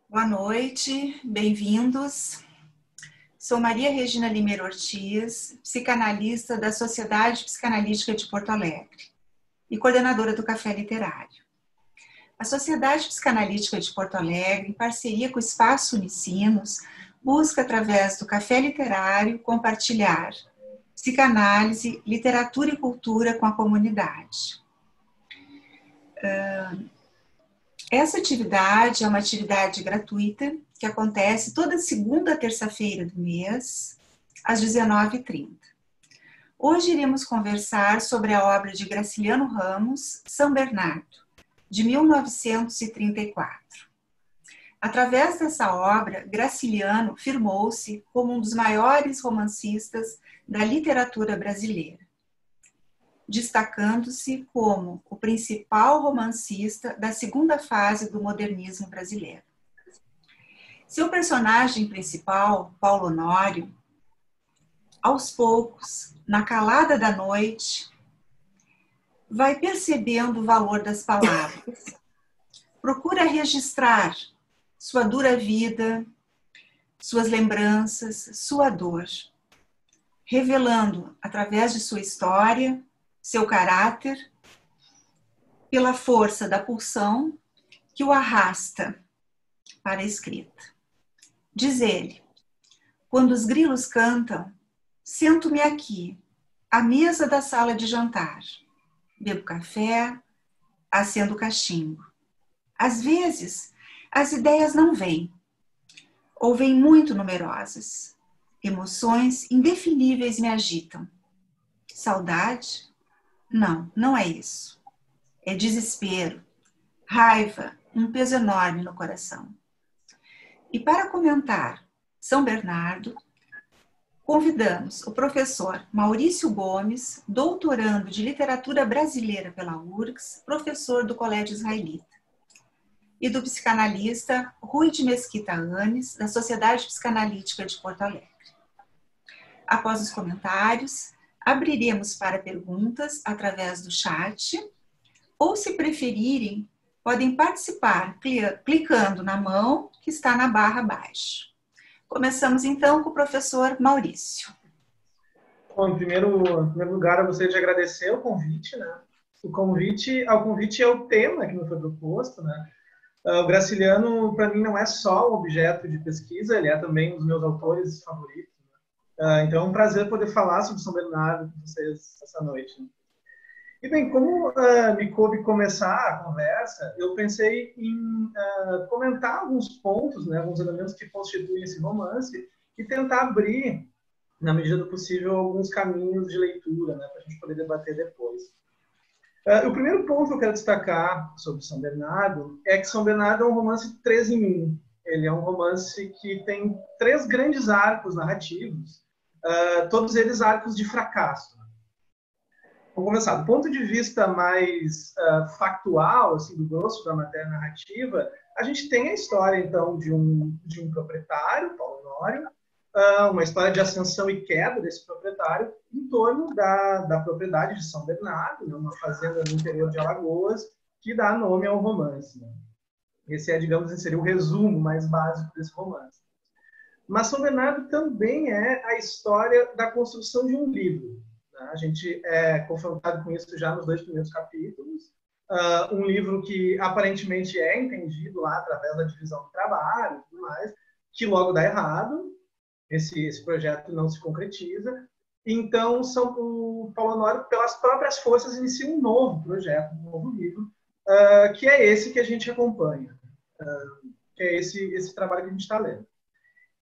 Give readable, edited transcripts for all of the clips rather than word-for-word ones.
Boa noite, bem-vindos. Sou Maria Regina Limeiro Ortiz, psicanalista da Sociedade Psicanalítica de Porto Alegre e coordenadora do Café Literário. A Sociedade Psicanalítica de Porto Alegre, em parceria com o Espaço Unicinos, busca, através do Café Literário, compartilhar psicanálise, literatura e cultura com a comunidade. Essa atividade é uma atividade gratuita que acontece toda segunda a terça-feira do mês, às 19h30. Hoje iremos conversar sobre a obra de Graciliano Ramos, São Bernardo, de 1934. Através dessa obra, Graciliano firmou-se como um dos maiores romancistas da literatura brasileira, destacando-se como o principal romancista da segunda fase do modernismo brasileiro. Seu personagem principal, Paulo Honório, aos poucos, na calada da noite, vai percebendo o valor das palavras, procura registrar sua dura vida, suas lembranças, sua dor, revelando, através de sua história, seu caráter, pela força da pulsão que o arrasta para a escrita. Diz ele: quando os grilos cantam, sento-me aqui, à mesa da sala de jantar, bebo café, acendo cachimbo. Às vezes, as ideias não vêm, ou vêm muito numerosas. Emoções indefiníveis me agitam. Saudade? Não, não é isso. É desespero, raiva, um peso enorme no coração. E para comentar São Bernardo, convidamos o professor Maurício Gomes, doutorando de literatura brasileira pela URGS, professor do Colégio Israelita, e do psicanalista Rui de Mesquita Anes, da Sociedade Psicanalítica de Porto Alegre. Após os comentários, abriremos para perguntas através do chat, ou, se preferirem, podem participar clicando na mão que está na barra abaixo. Começamos então com o professor Maurício. Bom, em primeiro lugar, eu gostaria de agradecer o convite, né? O convite é o tema que me foi proposto, né? O Graciliano, para mim, não é só um objeto de pesquisa, ele é também um dos meus autores favoritos. Então, é um prazer poder falar sobre São Bernardo com vocês essa noite. E bem, como me coube começar a conversa, eu pensei em comentar alguns pontos, né, alguns elementos que constituem esse romance e tentar abrir, na medida do possível, alguns caminhos de leitura, né, para a gente poder debater depois. O primeiro ponto que eu quero destacar sobre São Bernardo é que São Bernardo é um romance 3 em 1. Ele é um romance que tem 3 grandes arcos narrativos, todos eles arcos de fracasso. Vamos começar. Do ponto de vista mais factual, assim, do grosso da matéria narrativa, a gente tem a história, então, de um proprietário, Paulo Honório, uma história de ascensão e queda desse proprietário em torno da propriedade de São Bernardo, né, uma fazenda no interior de Alagoas, que dá nome ao romance. Né? Esse é, digamos, seria o resumo mais básico desse romance. Mas São Bernardo também é a história da construção de um livro. A gente é confrontado com isso já nos 2 primeiros capítulos. Um livro que aparentemente é entendido lá através da divisão do trabalho e tudo mais, que logo dá errado. Esse projeto não se concretiza. Então, o Paulo Honório, pelas próprias forças, inicia um novo projeto, um novo livro, que é esse que a gente acompanha, que é esse trabalho que a gente está lendo.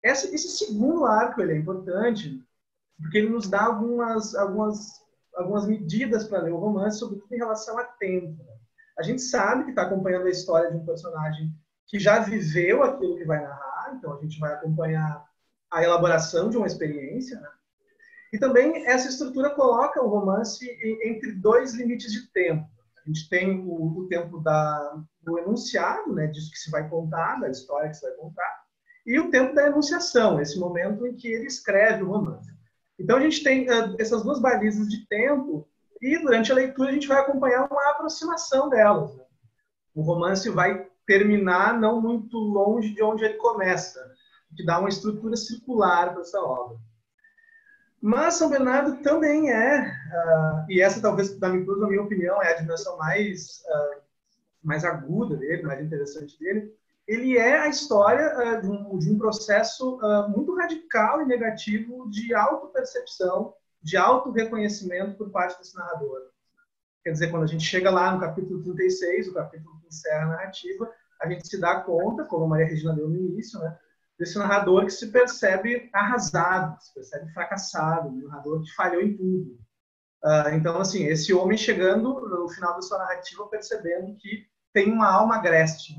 Esse segundo arco ele é importante porque ele nos dá algumas medidas para ler o romance, sobretudo em relação a tempo. Né? A gente sabe que está acompanhando a história de um personagem que já viveu aquilo que vai narrar, então a gente vai acompanhar a elaboração de uma experiência. Né? E também essa estrutura coloca o romance entre 2 limites de tempo. A gente tem o tempo do enunciado, né, disso que se vai contar, da história que se vai contar, e o tempo da enunciação, esse momento em que ele escreve o romance. Então, a gente tem essas 2 balizas de tempo e, durante a leitura, a gente vai acompanhar uma aproximação delas. Né? O romance vai terminar não muito longe de onde ele começa, que dá uma estrutura circular para essa obra. Mas São Bernardo também e essa talvez, na minha opinião, é a dimensão mais aguda dele, mais interessante dele, ele é a história de um processo muito radical e negativo de autopercepção, de autorreconhecimento por parte desse narrador. Quer dizer, quando a gente chega lá no capítulo 36, o capítulo que encerra a narrativa, a gente se dá conta, como a Maria Regina deu no início, né, desse narrador que se percebe arrasado, se percebe fracassado, um narrador que falhou em tudo. Então, assim, esse homem chegando no final da sua narrativa percebendo que tem uma alma agreste,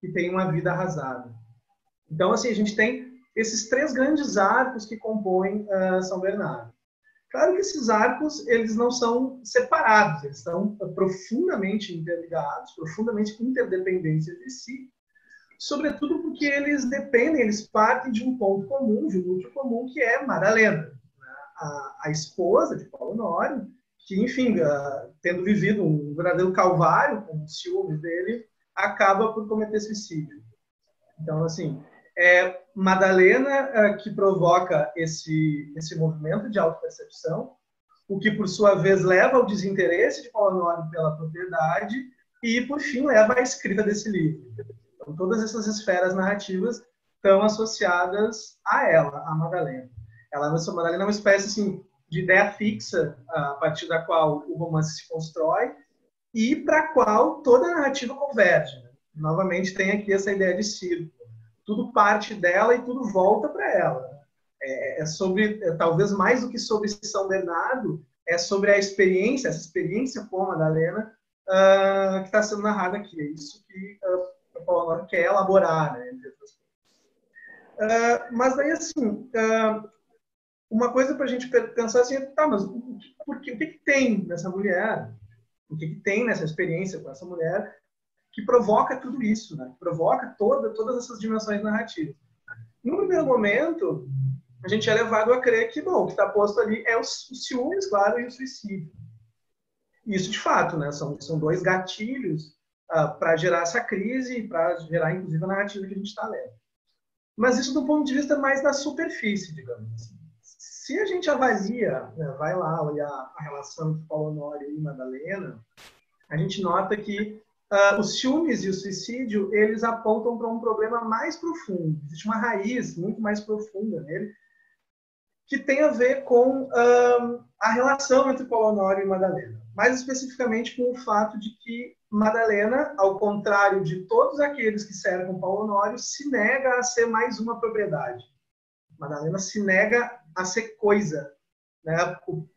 que tem uma vida arrasada. Então, assim, a gente tem esses 3 grandes arcos que compõem São Bernardo. Claro que esses arcos, eles não são separados, eles estão profundamente interligados, profundamente interdependentes entre si, sobretudo porque eles dependem, eles partem de um ponto comum, de um núcleo comum, que é Madalena, né? A esposa de Paulo Honório, que, enfim, tendo vivido um verdadeiro calvário com o ciúme dele, acaba por cometer suicídio. Então, assim, é Madalena que provoca esse movimento de autopercepção, o que, por sua vez, leva ao desinteresse de Paulo Honório pela propriedade e, por fim, leva à escrita desse livro. Então, todas essas esferas narrativas estão associadas a ela, a Madalena. A Madalena é uma espécie assim, de ideia fixa a partir da qual o romance se constrói e para a qual toda a narrativa converge. Né? Novamente, tem aqui essa ideia de círculo. Tudo parte dela e tudo volta para ela. Talvez mais do que sobre São Bernardo, é sobre a experiência, essa experiência com a Madalena, que está sendo narrada aqui. É isso que o Paulo Honório quer elaborar, né, entre outras coisas. Mas daí, assim, uma coisa para a gente pensar assim, tá, mas o que tem nessa mulher? O que tem nessa experiência com essa mulher que provoca tudo isso, né? Que provoca todas essas dimensões narrativas. No primeiro momento, a gente é levado a crer que, bom, o que está posto ali é os ciúmes, claro, e o suicídio. Isso, de fato, né? São 2 gatilhos para gerar essa crise e para gerar, inclusive, a narrativa que a gente está lendo. Mas isso do ponto de vista mais da superfície, digamos assim. Se a gente avalia, né, vai lá olhar a relação entre Paulo Honório e Madalena, a gente nota que os ciúmes e o suicídio, eles apontam para um problema mais profundo. Existe uma raiz muito mais profunda nele, que tem a ver com a relação entre Paulo Honório e Madalena. Mais especificamente com o fato de que Madalena, ao contrário de todos aqueles que cercam Paulo Honório, se nega a ser mais uma propriedade. Madalena se nega a ser coisa. Né?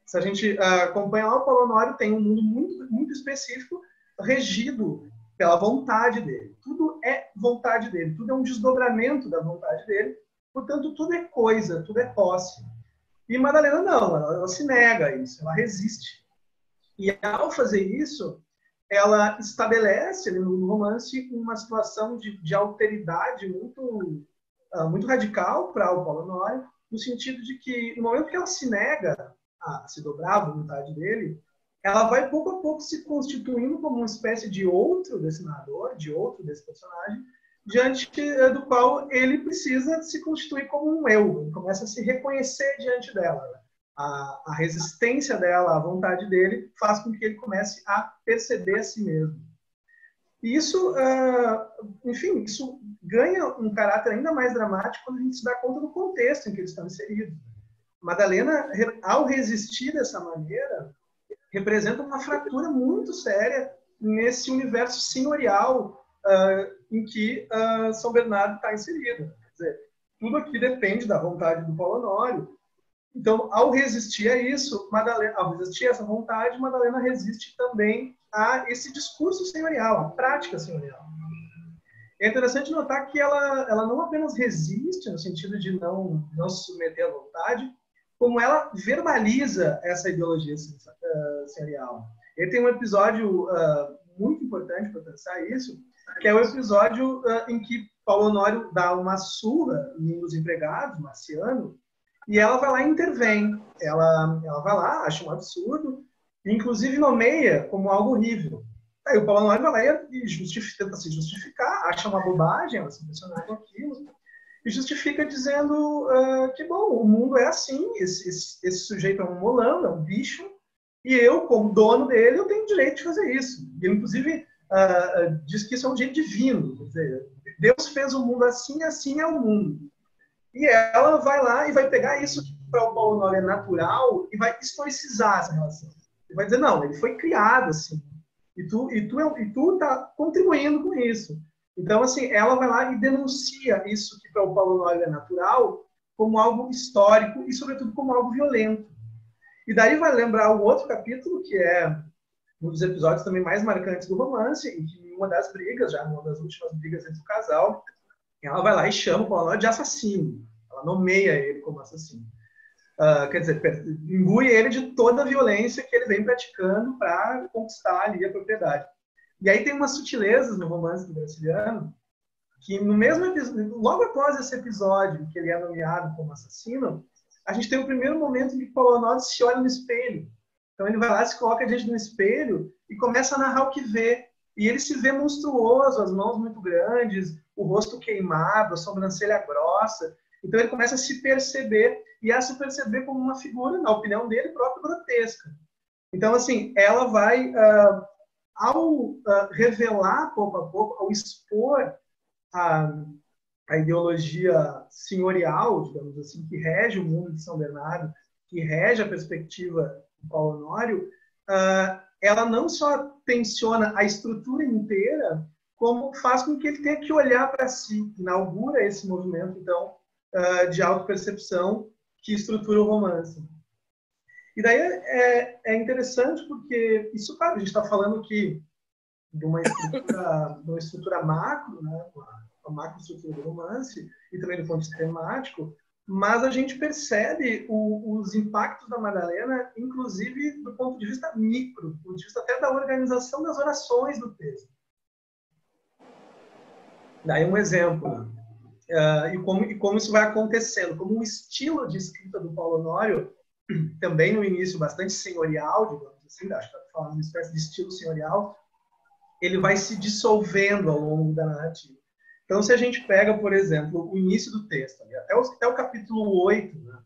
Se a gente acompanha lá, o Paulo Honório tem um mundo muito, muito específico, regido pela vontade dele. Tudo é vontade dele, tudo é um desdobramento da vontade dele, portanto, tudo é coisa, tudo é posse. E Madalena não, ela se nega a isso, ela resiste. E ao fazer isso, ela estabelece no romance uma situação de alteridade muito radical para o Paulo Honório, no sentido de que, no momento que ela se nega a se dobrar à vontade dele, ela vai pouco a pouco se constituindo como uma espécie de outro desse narrador, de outro desse personagem, diante do qual ele precisa se constituir como um eu, ele começa a se reconhecer diante dela. A resistência dela à vontade dele faz com que ele comece a perceber a si mesmo. E isso, enfim, isso ganha um caráter ainda mais dramático quando a gente se dá conta do contexto em que eles estão inseridos. Madalena, ao resistir dessa maneira, representa uma fratura muito séria nesse universo senhorial em que São Bernardo está inserido. Quer dizer, tudo aqui depende da vontade do Paulo Honório. Então, ao resistir a isso, ao resistir a essa vontade, Madalena resiste também a esse discurso senhorial, a prática senhorial. É interessante notar que ela não apenas resiste, no sentido de não se submeter à vontade, como ela verbaliza essa ideologia senhorial. Ele tem um episódio muito importante para pensar isso, que é o episódio em que Paulo Honório dá uma surra em um dos empregados, Marciano, e ela vai lá e intervém. Ela vai lá, acha um absurdo, e inclusive nomeia como algo horrível. Aí o Paulo Honório vai lá e tenta se justificar, acha uma bobagem, ela se impressionar com aquilo, e justifica dizendo que, bom, o mundo é assim, esse sujeito é um molão, é um bicho, e eu, como dono dele, eu tenho o direito de fazer isso. E ele, inclusive, diz que isso é um jeito divino, quer dizer, Deus fez o mundo assim, assim é o mundo. E ela vai lá e vai pegar isso que para o Paulo Honório é natural e vai historicizar essa relação. Ele vai dizer, não, ele foi criado assim, e tu tá contribuindo com isso. Então, assim, ela vai lá e denuncia isso que para o Paulo Honório é natural como algo histórico e, sobretudo, como algo violento. E daí vai lembrar um outro capítulo, que é um dos episódios também mais marcantes do romance, em que uma das brigas, já uma das últimas brigas entre o casal, ela vai lá e chama o Paulo Honório de assassino. Ela nomeia ele como assassino. Quer dizer, imbui ele de toda a violência que ele vem praticando para conquistar ali a propriedade. E aí tem umas sutilezas no romance do Graciliano, que no mesmo episódio, logo após esse episódio que ele é nomeado como assassino, a gente tem o primeiro momento em que Paulo Honório se olha no espelho. Então ele vai lá, se coloca diante do espelho e começa a narrar o que vê. E ele se vê monstruoso, as mãos muito grandes, o rosto queimado, a sobrancelha grossa. Então ele começa a se perceber, e a se perceber como uma figura, na opinião dele, própria grotesca. Então, assim, ela vai, ao revelar pouco a pouco, ao expor a ideologia senhorial, digamos assim, que rege o mundo de São Bernardo, que rege a perspectiva do Paulo Honório, ela não só tensiona a estrutura inteira, como faz com que ele tenha que olhar para si, inaugura esse movimento, então, de autopercepção que estrutura o romance. E daí é interessante porque isso, claro, a gente está falando aqui de uma estrutura macro, né, a macroestrutura do romance, e também do ponto de vista temático, mas a gente percebe os impactos da Madalena, inclusive do ponto de vista micro, do ponto de vista até da organização das orações do texto. Daí um exemplo. E como isso vai acontecendo, como o estilo de escrita do Paulo Honório, também no início bastante senhorial, digamos assim, acho que está falando uma espécie de estilo senhorial, ele vai se dissolvendo ao longo da narrativa. Então, se a gente pega, por exemplo, o início do texto, até o capítulo 8, né,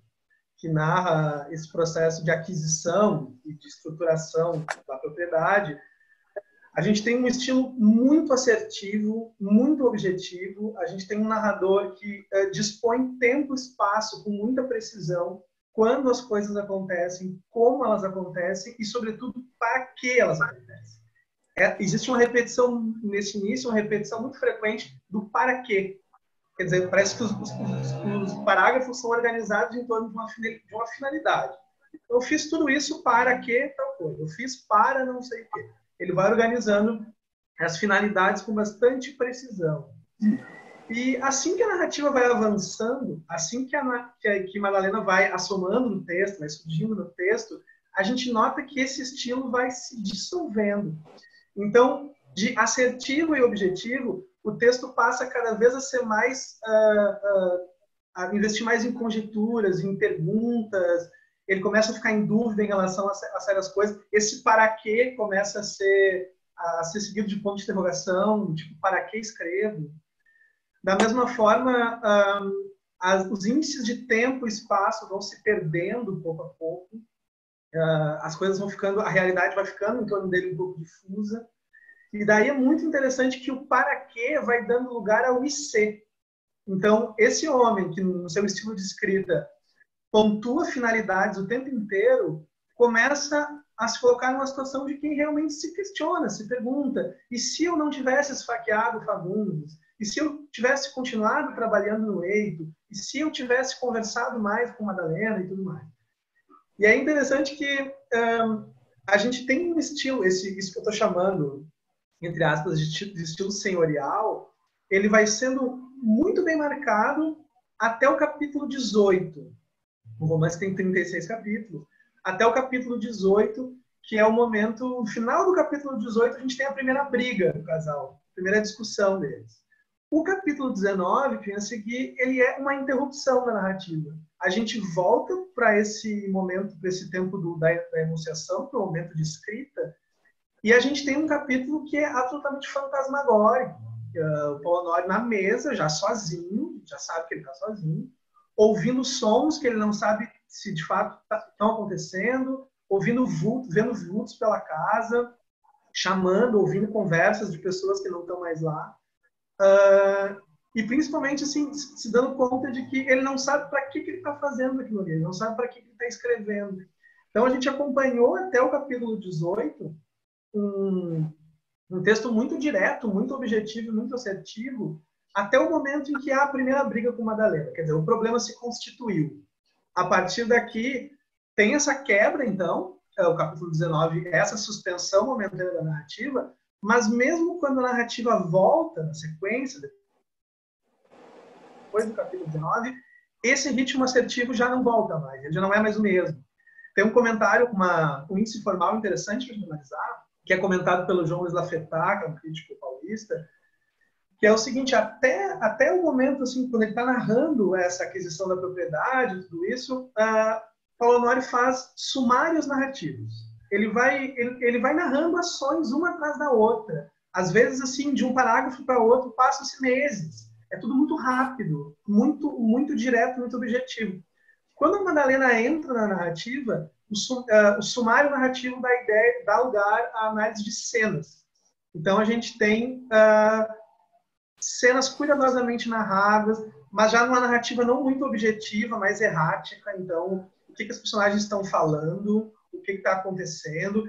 que narra esse processo de aquisição e de estruturação da propriedade, a gente tem um estilo muito assertivo, muito objetivo. A gente tem um narrador que dispõe tempo e espaço com muita precisão quando as coisas acontecem, como elas acontecem e, sobretudo, para que elas acontecem. Existe uma repetição nesse início, uma repetição muito frequente do para quê. Quer dizer, parece que os parágrafos são organizados em torno de uma finalidade. Eu fiz tudo isso para que tal coisa. Eu fiz para não sei o quê. Ele vai organizando as finalidades com bastante precisão. E assim que a narrativa vai avançando, assim que Madalena vai assomando no texto, vai surgindo no texto, a gente nota que esse estilo vai se dissolvendo. Então, de assertivo e objetivo, o texto passa cada vez a ser mais, a investir mais em conjecturas, em perguntas. Ele começa a ficar em dúvida em relação a certas coisas. Esse para quê começa a ser seguido de ponto de interrogação, tipo, para que escrevo? Da mesma forma, os índices de tempo e espaço vão se perdendo pouco a pouco. As coisas vão ficando, a realidade vai ficando em torno dele um pouco difusa. E daí é muito interessante que o para quê vai dando lugar ao e se. Então, esse homem que no seu estilo de escrita pontua finalidades o tempo inteiro, começa a se colocar numa situação de quem realmente se questiona, se pergunta, e se eu não tivesse esfaqueado Fagundes? E se eu tivesse continuado trabalhando no Eito? E se eu tivesse conversado mais com Madalena e tudo mais? E é interessante que a gente tem um estilo, isso que eu estou chamando, entre aspas, de estilo senhorial, ele vai sendo muito bem marcado até o capítulo 18. O romance tem 36 capítulos. Até o capítulo 18, que é o momento... No final do capítulo 18, a gente tem a primeira briga do casal. A primeira discussão deles. O capítulo 19, que vem a seguir, ele é uma interrupção da narrativa. A gente volta para esse momento, para esse tempo da enunciação, para o momento de escrita, E a gente tem um capítulo que é absolutamente fantasmagórico. O Paulo Honório na mesa, já sozinho, já sabe que ele está sozinho, ouvindo sons que ele não sabe se de fato estão acontecendo, ouvindo vultos, vendo vultos pela casa, chamando, ouvindo conversas de pessoas que não estão mais lá. E principalmente assim, se dando conta de que ele não sabe para que ele está fazendo aquilo ali, ele não sabe para que ele está escrevendo. Então a gente acompanhou até o capítulo 18 um texto muito direto, muito objetivo, muito assertivo, até o momento em que há a primeira briga com Madalena. Quer dizer, o problema se constituiu. A partir daqui, tem essa quebra, então, o capítulo 19, essa suspensão momentânea da narrativa, mas mesmo quando a narrativa volta na sequência, depois do capítulo 19, esse ritmo assertivo já não volta mais, ele já não é mais o mesmo. Tem um comentário, um índice formal interessante para analisar, que é comentado pelo João Luiz Lafetá, que é um crítico paulista, que é o seguinte: até o momento, assim, quando ele está narrando essa aquisição da propriedade, tudo isso, Paulo Honório faz sumários narrativos. Ele vai narrando ações uma atrás da outra. Às vezes, assim, de um parágrafo para outro, passam-se meses. É tudo muito rápido, muito, muito direto, muito objetivo. Quando a Madalena entra na narrativa, o sumário narrativo da ideia dá lugar à análise de cenas. Então, a gente tem cenas cuidadosamente narradas, mas já numa narrativa não muito objetiva, mais errática. Então, o que as personagens estão falando, o que está acontecendo,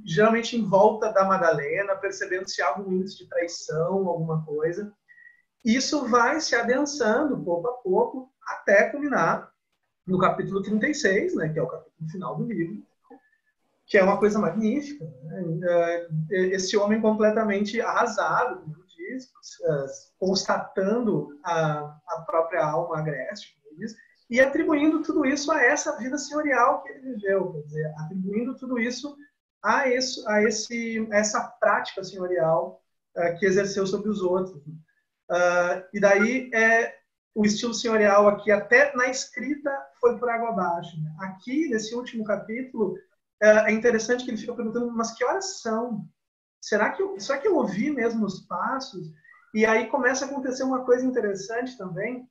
geralmente em volta da Madalena, percebendo se há algum índice de traição, alguma coisa. Isso vai se adensando pouco a pouco, até culminar no capítulo 36, né, que é o capítulo final do livro, que é uma coisa magnífica. Né? Esse homem completamente arrasado, como ele diz, constatando a própria alma agreste, como ele diz, e atribuindo tudo isso a essa vida senhorial que ele viveu, quer dizer, atribuindo tudo isso a essa prática senhorial que exerceu sobre os outros. E daí o estilo senhorial aqui, até na escrita, foi por água abaixo. Né? Aqui, nesse último capítulo, é interessante que ele fica perguntando, mas que horas são? Será que eu ouvi mesmo os passos? E aí começa a acontecer uma coisa interessante também,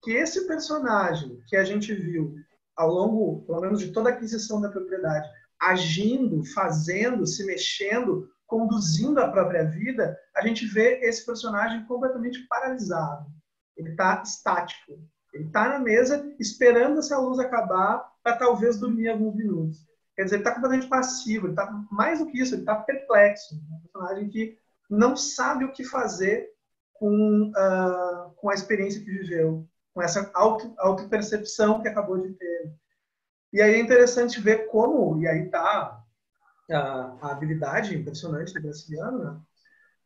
que esse personagem que a gente viu ao longo, pelo menos, de toda a aquisição da propriedade, agindo, fazendo, se mexendo, conduzindo a própria vida, a gente vê esse personagem completamente paralisado. Ele está estático. Ele está na mesa esperando essa luz acabar para talvez dormir alguns minutos. Quer dizer, ele está completamente passivo, ele está mais do que isso, ele está perplexo. Um personagem que não sabe o que fazer com a experiência que viveu, com essa autopercepção que acabou de ter. E aí é interessante ver como, e aí está a habilidade impressionante do Graciliano, né?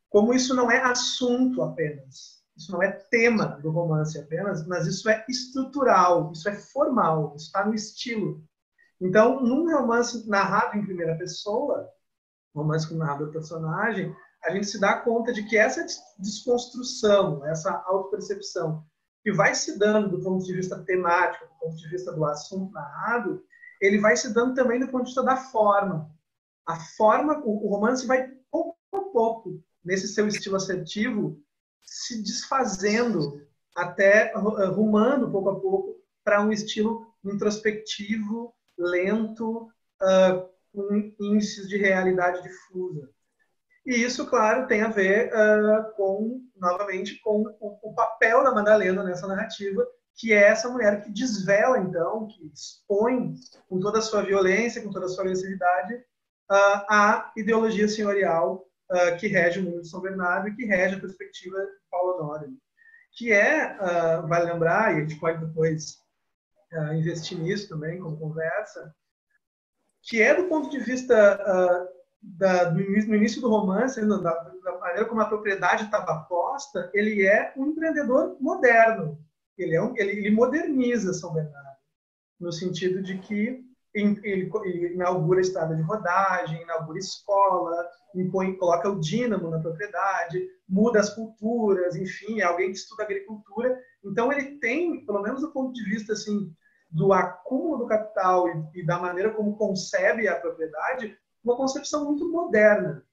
Como isso não é assunto apenas, isso não é tema do romance apenas, mas isso é estrutural, isso é formal, isso está no estilo. Então, num romance narrado em primeira pessoa, romance com narrador personagem, a gente se dá conta de que essa desconstrução, essa autopercepção que vai se dando do ponto de vista temático, do ponto de vista do assunto narrado, ele vai se dando também do ponto de vista da forma. A forma, o romance vai pouco a pouco, nesse seu estilo assertivo, se desfazendo, até rumando pouco a pouco para um estilo introspectivo, lento, com índices de realidade difusa. E isso, claro, tem a ver novamente, com o papel da Madalena nessa narrativa, que é essa mulher que desvela, então, que expõe com toda a sua violência, com toda a sua agressividade, a ideologia senhorial que rege o mundo de São Bernardo e que rege a perspectiva de Paulo Honório. Que vale lembrar, e a gente pode depois investir nisso também, como conversa, que é do ponto de vista no início do romance, da maneira como a propriedade estava posta, ele é um empreendedor moderno. Ele moderniza São Bernardo, no sentido de que ele inaugura a estrada de rodagem, inaugura escola, coloca o dínamo na propriedade, muda as culturas, enfim, é alguém que estuda agricultura. Então ele tem, pelo menos do ponto de vista assim, do acúmulo do capital e da maneira como concebe a propriedade, uma concepção muito moderna.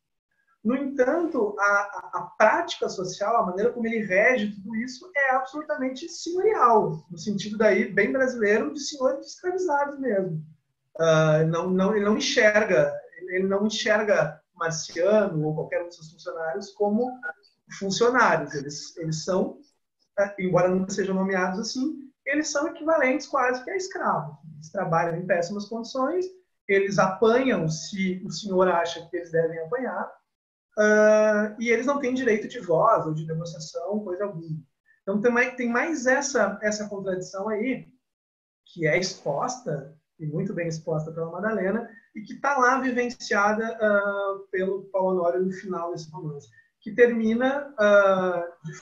No entanto, a prática social, a maneira como ele rege tudo isso é absolutamente senhorial, no sentido daí bem brasileiro de senhores escravizados mesmo. Ele não enxerga Marciano ou qualquer um dos seus funcionários como funcionários. Eles são, embora nunca sejam nomeados assim, eles são equivalentes quase que a escravos. Eles trabalham em péssimas condições, eles apanham se o senhor acha que eles devem apanhar, e eles não têm direito de voz ou de negociação, coisa alguma. Então tem mais essa contradição aí, que é exposta, e muito bem exposta pela Madalena, e que está lá vivenciada pelo Paulo Honório no final desse romance, que termina de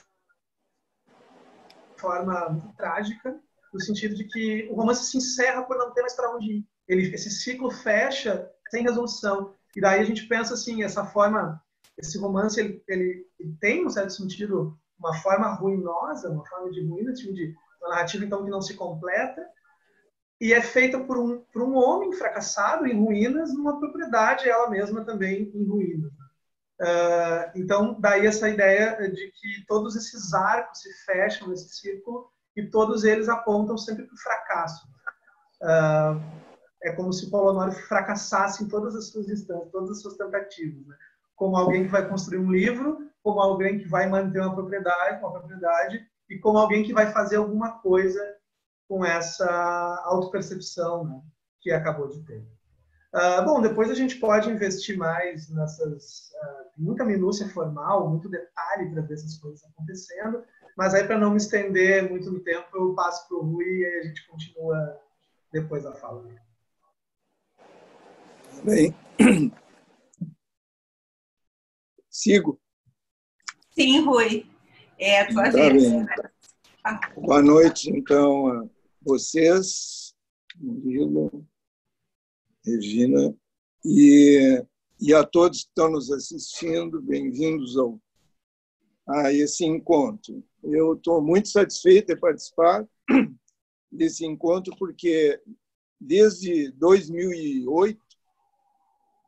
forma muito trágica, no sentido de que o romance se encerra por não ter mais para onde ir. Esse ciclo fecha sem resolução. E daí a gente pensa assim, esse romance ele tem, um certo sentido, uma forma ruinosa, uma forma de ruína, de uma narrativa então que não se completa, e é feita por um homem fracassado em ruínas, numa propriedade ela mesma também em ruínas. Então, daí essa ideia de que todos esses arcos se fecham nesse círculo e todos eles apontam sempre para o fracasso. É como se Paulo Honório fracassasse em todas as suas instâncias, todas as suas tentativas, né? Como alguém que vai construir um livro, como alguém que vai manter uma propriedade, e como alguém que vai fazer alguma coisa com essa autopercepção, né, que acabou de ter. Bom, depois a gente pode investir mais nessas... muita minúcia formal, muito detalhe para ver essas coisas acontecendo, mas aí, para não me estender muito no tempo, eu passo para o Rui e aí a gente continua depois da fala. Bem, sigo. Sim, Rui. É a tua Tá vez. bem. Boa noite, então, a vocês, Murilo, Regina, e a todos que estão nos assistindo, bem-vindos a esse encontro. Eu estou muito satisfeito de participar desse encontro, porque desde 2008,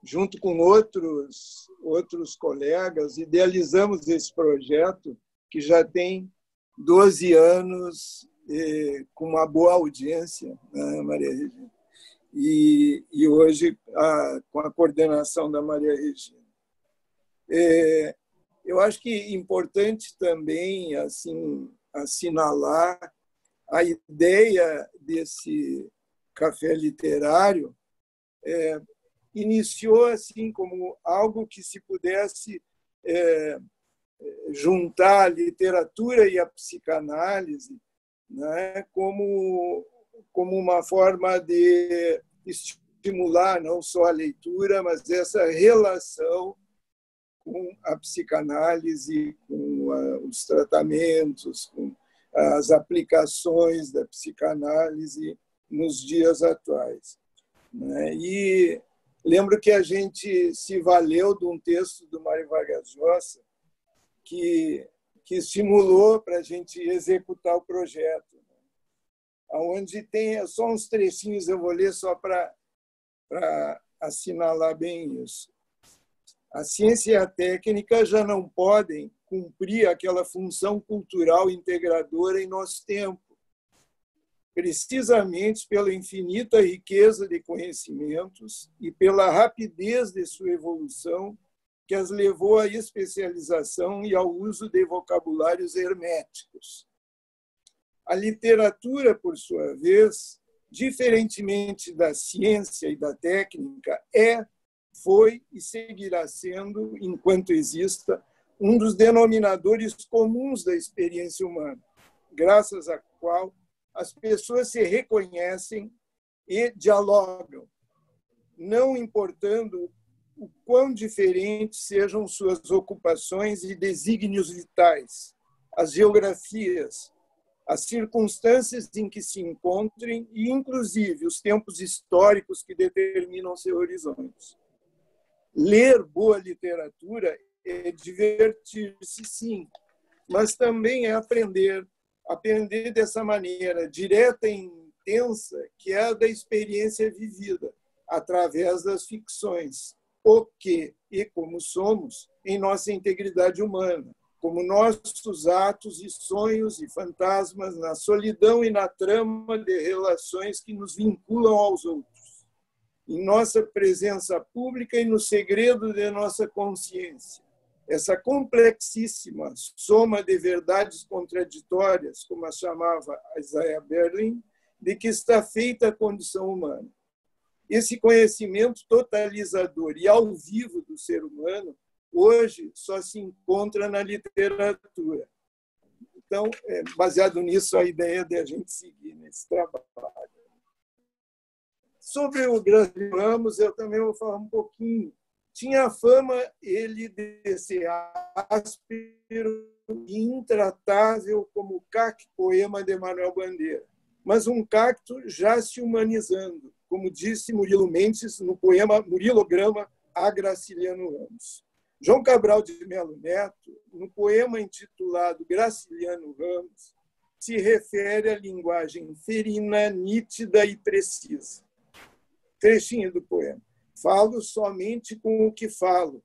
junto com outros colegas, idealizamos esse projeto que já tem 12 anos com uma boa audiência, né, Maria Regina? E hoje, com a coordenação da Maria Regina. Eu acho que é importante também assim, assinalar a ideia desse café literário iniciou assim como algo que se pudesse juntar a literatura e a psicanálise, né, como uma forma de estimular não só a leitura, mas essa relação com a psicanálise, com os tratamentos, com as aplicações da psicanálise nos dias atuais. E lembro que a gente se valeu de um texto do Mário Vargas Llosa que estimulou para a gente executar o projeto, onde tem só uns trechinhos, eu vou ler só para assinalar bem isso. A ciência e a técnica já não podem cumprir aquela função cultural integradora em nosso tempo, precisamente pela infinita riqueza de conhecimentos e pela rapidez de sua evolução que as levou à especialização e ao uso de vocabulários herméticos. A literatura, por sua vez, diferentemente da ciência e da técnica, foi e seguirá sendo, enquanto exista, um dos denominadores comuns da experiência humana, graças à qual as pessoas se reconhecem e dialogam, não importando o quão diferentes sejam suas ocupações e desígnios vitais, as geografias, as circunstâncias em que se encontrem e, inclusive, os tempos históricos que determinam seus horizontes. Ler boa literatura é divertir-se, sim, mas também é aprender dessa maneira direta e intensa, que é a da experiência vivida, através das ficções. o que e como somos em nossa integridade humana, como nossos atos e sonhos e fantasmas na solidão e na trama de relações que nos vinculam aos outros, em nossa presença pública e no segredo de nossa consciência. Essa complexíssima soma de verdades contraditórias, como a chamava Isaiah Berlin, de que está feita a condição humana. Esse conhecimento totalizador e ao vivo do ser humano, hoje, só se encontra na literatura. Então, baseado nisso, a ideia de a gente seguir nesse trabalho. Sobre o Graciliano Ramos, eu também vou falar um pouquinho. Tinha a fama, ele, de ser áspero e intratável como o cacto poema de Manuel Bandeira, mas um cacto já se humanizando, como disse Murilo Mendes no poema Murilograma a Graciliano Ramos. João Cabral de Melo Neto, no poema intitulado Graciliano Ramos, se refere à linguagem ferina, nítida e precisa. Trechinho do poema. Falo somente com o que falo,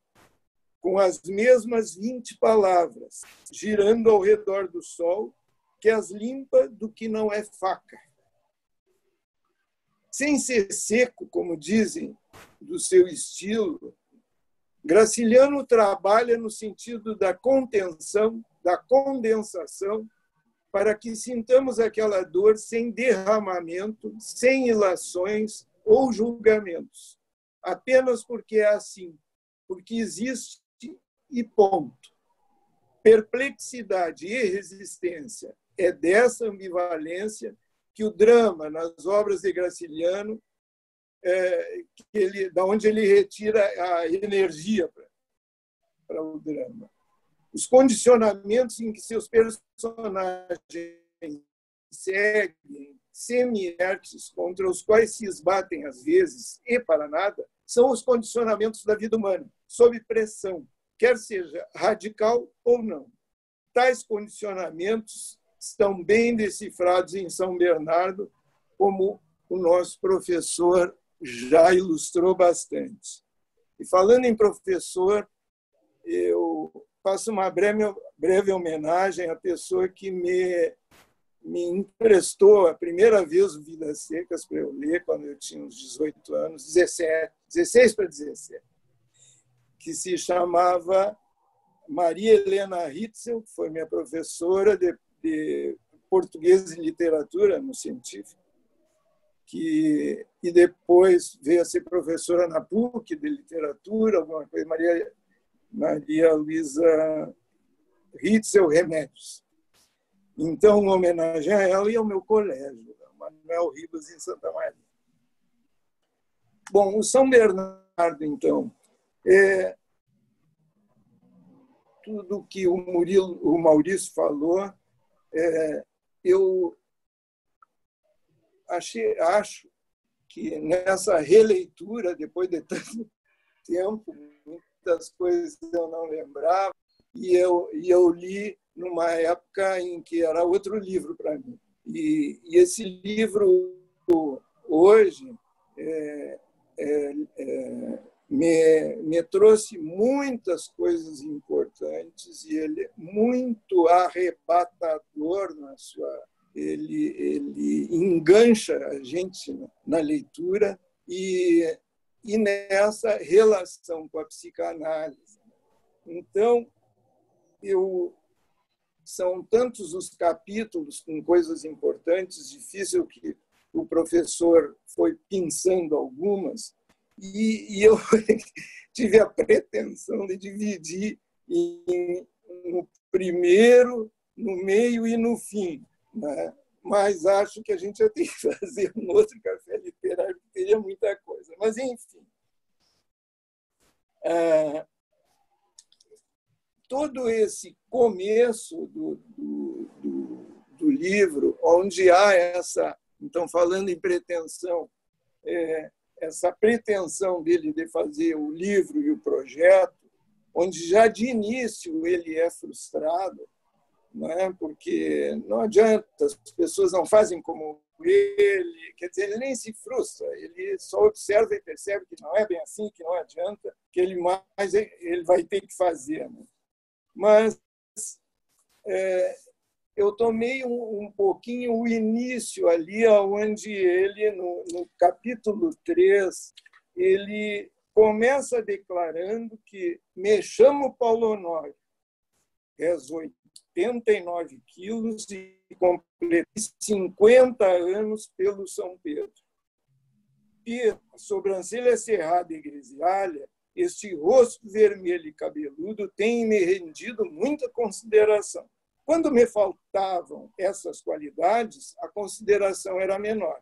com as mesmas 20 palavras, girando ao redor do sol, que as limpa do que não é faca. Sem ser seco, como dizem, do seu estilo, Graciliano trabalha no sentido da contenção, da condensação, para que sintamos aquela dor sem derramamento, sem ilações ou julgamentos, apenas porque é assim, porque existe e ponto. Perplexidade e resistência é dessa ambivalência que o drama, nas obras de Graciliano, da onde ele retira a energia para o drama. Os condicionamentos em que seus personagens seguem, semi-inertes, contra os quais se esbatem às vezes e para nada, são os condicionamentos da vida humana, sob pressão, quer seja radical ou não. Tais condicionamentos estão bem decifrados em São Bernardo, como o nosso professor já ilustrou bastante. E falando em professor, eu faço uma breve homenagem à pessoa que me emprestou a primeira vez o Vidas Secas para eu ler, quando eu tinha uns 18 anos, 16 para 17, que se chamava Maria Helena Ritzel, que foi minha professora de português e literatura no científico, e depois veio a ser professora na PUC de literatura, alguma coisa, Maria Luísa Ritzel Remédios. Então, uma homenagem a ela e ao meu colégio, Manuel Ribas, em Santa Maria. Bom, o São Bernardo, então, tudo que o Maurício falou, eu acho que nessa releitura, depois de tanto tempo, muitas coisas eu não lembrava, e eu li numa época em que era outro livro para mim. E esse livro, hoje, me trouxe muitas coisas importantes, e ele é muito arrebatador na sua... Ele engancha a gente na leitura e nessa relação com a psicanálise. Então, são tantos os capítulos com coisas importantes, difícil que o professor foi pensando algumas, e eu tive a pretensão de dividir no primeiro, no meio e no fim, né? Mas acho que a gente já tem que fazer um outro café literário, que teria muita coisa. Mas, enfim. Todo esse começo do livro, onde há essa... Então, falando em pretensão, essa pretensão dele de fazer o livro e o projeto, onde já de início ele é frustrado, não é? Porque não adianta, as pessoas não fazem como ele, quer dizer, ele nem se frustra, ele só observa e percebe que não é bem assim, que não adianta, que ele vai ter que fazer. Né? Mas eu tomei um pouquinho o início ali, onde ele, no capítulo 3, ele começa declarando que me chamo Paulo Honório, peso 89 quilos e completei 50 anos pelo São Pedro. E a sobrancelha cerrada e grisalha, este rosto vermelho e cabeludo tem me rendido muita consideração. Quando me faltavam essas qualidades, a consideração era menor.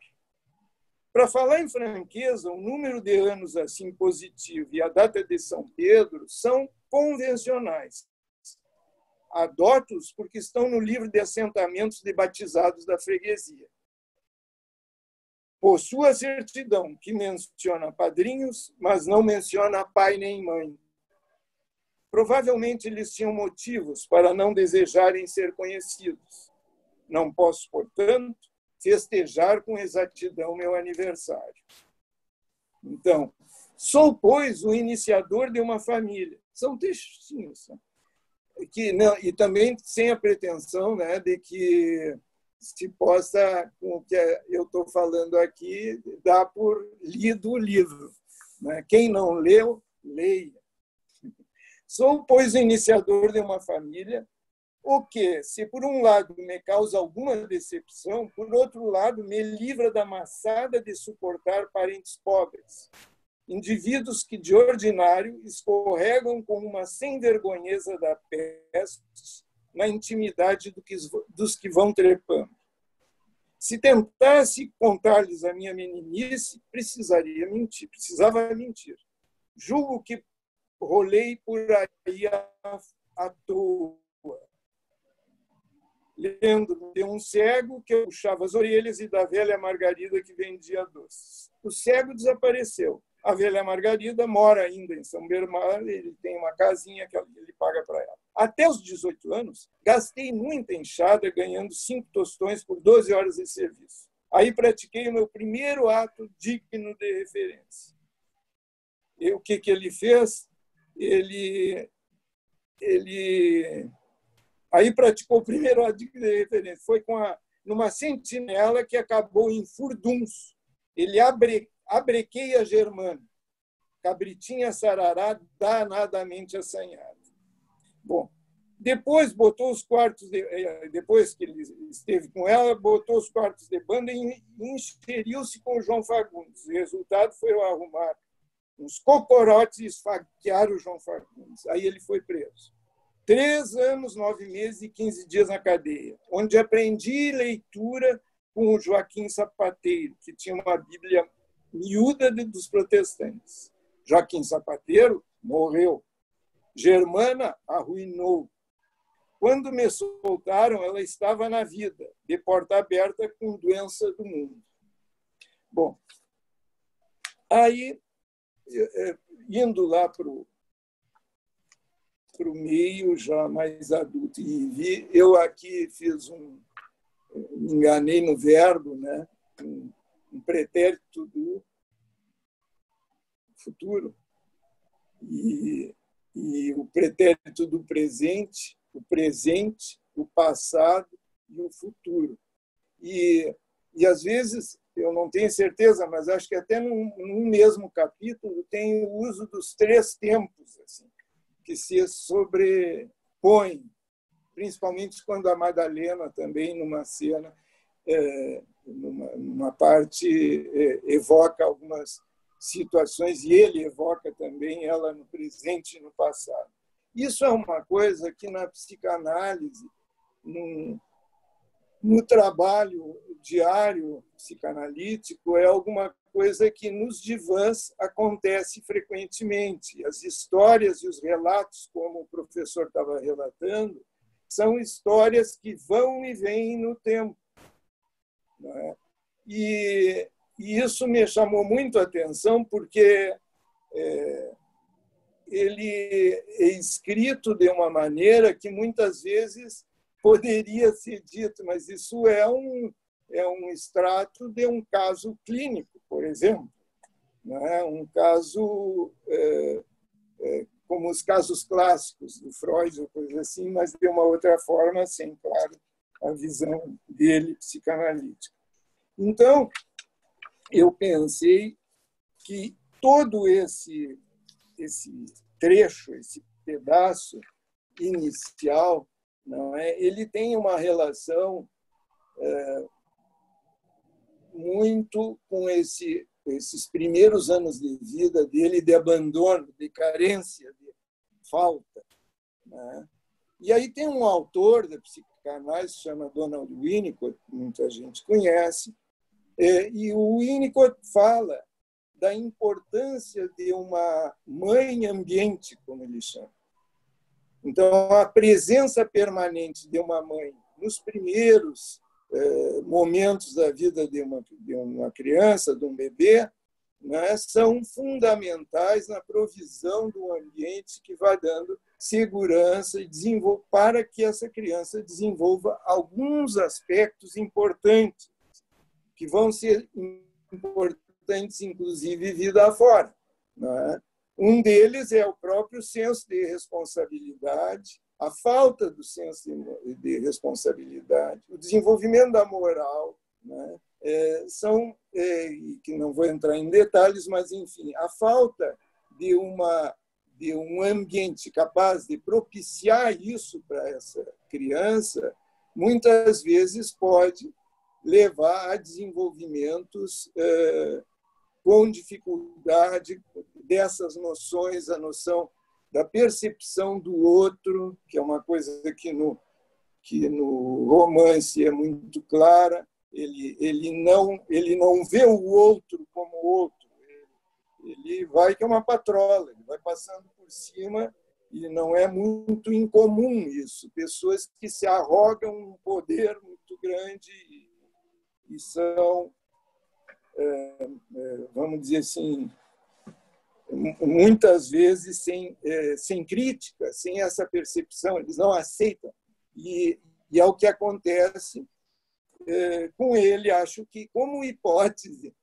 Para falar em franqueza, o número de anos assim positivo e a data de São Pedro são convencionais. Adoto-os porque estão no livro de assentamentos de batizados da freguesia. Possuo a certidão, que menciona padrinhos, mas não menciona pai nem mãe. Provavelmente eles tinham motivos para não desejarem ser conhecidos. Não posso, portanto, festejar com exatidão meu aniversário. Então, sou, pois, o iniciador de uma família. São textinhos. Que, não, e também sem a pretensão, né, de que se possa, com o que eu estou falando aqui, dar por lido o livro. Né? Quem não leu, leia. Sou, pois, o iniciador de uma família, o que, se por um lado me causa alguma decepção, por outro lado me livra da maçada de suportar parentes pobres, indivíduos que, de ordinário, escorregam com uma sem-vergonheza da peste na intimidade dos que vão trepando. Se tentasse contar-lhes a minha meninice, precisava mentir. Julgo que rolei por aí à toa, lendo de um cego que puxava as orelhas e da velha Margarida que vendia doces. O cego desapareceu. A velha Margarida mora ainda em São Bernardo, ele tem uma casinha que ele paga para ela. Até os 18 anos, gastei muita enxada ganhando 5 tostões por 12 horas de serviço. Aí pratiquei o meu primeiro ato digno de referência. E o que ele fez? Aí praticou o primeiro ato digno de referência. Foi numa sentinela que acabou em furduns. Ele abrequei a Germana, cabritinha sarará danadamente assanhada. Bom, depois depois que ele esteve com ela, botou os quartos de banda e encheriu-se com o João Fagundes. O resultado foi eu arrumar uns cocorotes e esfaquear o João Fagundes. Aí ele foi preso. 3 anos, 9 meses e 15 dias na cadeia, onde aprendi leitura com o Joaquim Sapateiro, que tinha uma Bíblia miúda dos protestantes. Joaquim Sapateiro morreu. Germana arruinou. Quando me soltaram, ela estava na vida, de porta aberta com doença do mundo. Bom, aí, indo lá para o meio já mais adulto, e eu aqui fiz me enganei no verbo, né? Um pretérito do futuro e o pretérito do presente, o passado e o futuro. E às vezes, eu não tenho certeza, mas acho que até num mesmo capítulo tem o uso dos 3 tempos, assim, que se sobrepõem, principalmente quando a Madalena também, numa cena, numa parte, evoca algumas situações, e ele evoca também ela no presente e no passado. Isso é uma coisa que na psicanálise, no trabalho diário psicanalítico, é alguma coisa que nos divãs acontece frequentemente. As histórias e os relatos, como o professor estava relatando, são histórias que vão e vêm no tempo. Não é? E isso me chamou muito a atenção, porque ele é escrito de uma maneira que muitas vezes poderia ser dito, mas isso é um extrato de um caso clínico, por exemplo. Não é um caso como os casos clássicos do Freud, ou coisa assim, mas de uma outra forma, sem, claro, a visão dele psicanalítica. Então, eu pensei que todo esse trecho, esse pedaço inicial, não é? Ele tem uma relação muito com esses primeiros anos de vida dele, de abandono, de carência, de falta. Né? E aí tem um autor da psicanálise, se chama Donald Winnicott, muita gente conhece, e o Winnicott fala da importância de uma mãe ambiente, como ele chama. Então, a presença permanente de uma mãe nos primeiros momentos da vida de uma criança, de um bebê, né, são fundamentais na provisão do ambiente que vai dando segurança e para que essa criança desenvolva alguns aspectos importantes, que vão ser importantes, inclusive, vida afora. Né? Um deles é o próprio senso de responsabilidade, a falta do senso de responsabilidade, o desenvolvimento da moral, né? São, que não vou entrar em detalhes, mas, enfim, a falta de um ambiente capaz de propiciar isso para essa criança, muitas vezes pode levar a desenvolvimentos com dificuldade dessas noções, a noção da percepção do outro, que é uma coisa que no romance é muito clara. Ele não vê o outro como outro. Ele vai que é uma patrola, ele vai passando por cima, e não é muito incomum isso. Pessoas que se arrogam um poder muito grande e são, vamos dizer assim, muitas vezes sem crítica, sem essa percepção, eles não aceitam. E é o que acontece com ele. Acho que, como hipótese,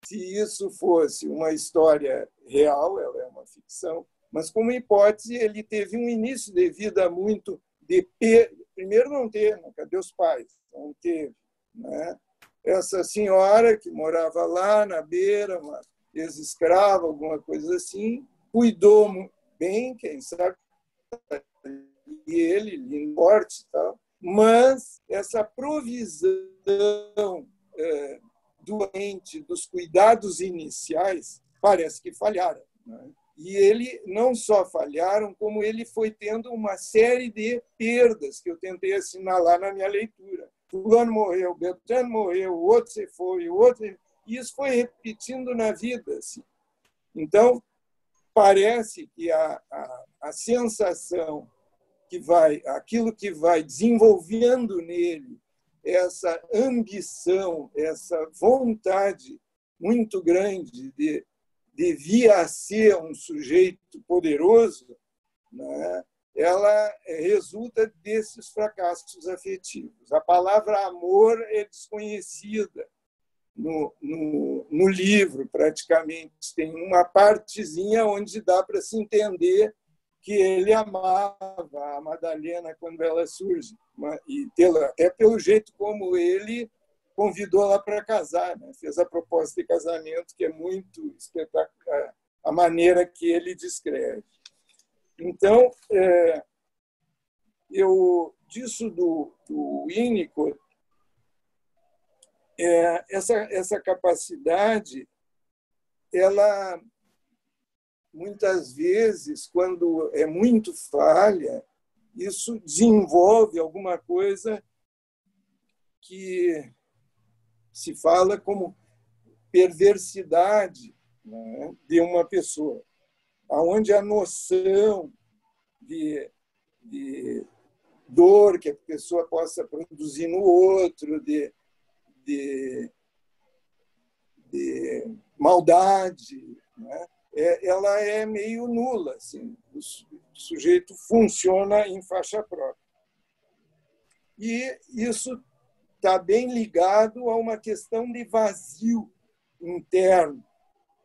se isso fosse uma história real, ela é uma ficção, mas como hipótese, ele teve um início de vida muito primeiro não teve, cadê os pais? Não teve, né? Essa senhora que morava lá na beira, uma ex-escrava, alguma coisa assim, cuidou bem, quem sabe, e ele, lindo, forte e tal, mas essa provisão doente dos cuidados iniciais parece que falharam. Né? E ele não só falharam, como ele foi tendo uma série de perdas que eu tentei assinalar na minha leitura. Fulano morreu, Beltrano morreu, o outro se foi, o outro... E isso foi repetindo na vida. Assim. Então, parece que a sensação aquilo que vai desenvolvendo nele, essa ambição, essa vontade muito grande de vir a ser um sujeito poderoso, né? Ela resulta desses fracassos afetivos. A palavra amor é desconhecida no livro, praticamente. Tem uma partezinha onde dá para se entender que ele amava a Madalena quando ela surge, e até pelo jeito como ele convidou ela para casar, né? Fez a proposta de casamento, que é muito espetacular, a maneira que ele descreve. Então, disso do Winnicott, essa capacidade, ela muitas vezes, quando é muito falha, isso desenvolve alguma coisa que se fala como perversidade, né, de uma pessoa, onde a noção de dor que a pessoa possa produzir no outro, de maldade, né, ela é meio nula. Assim. O sujeito funciona em faixa própria. E isso está bem ligado a uma questão de vazio interno,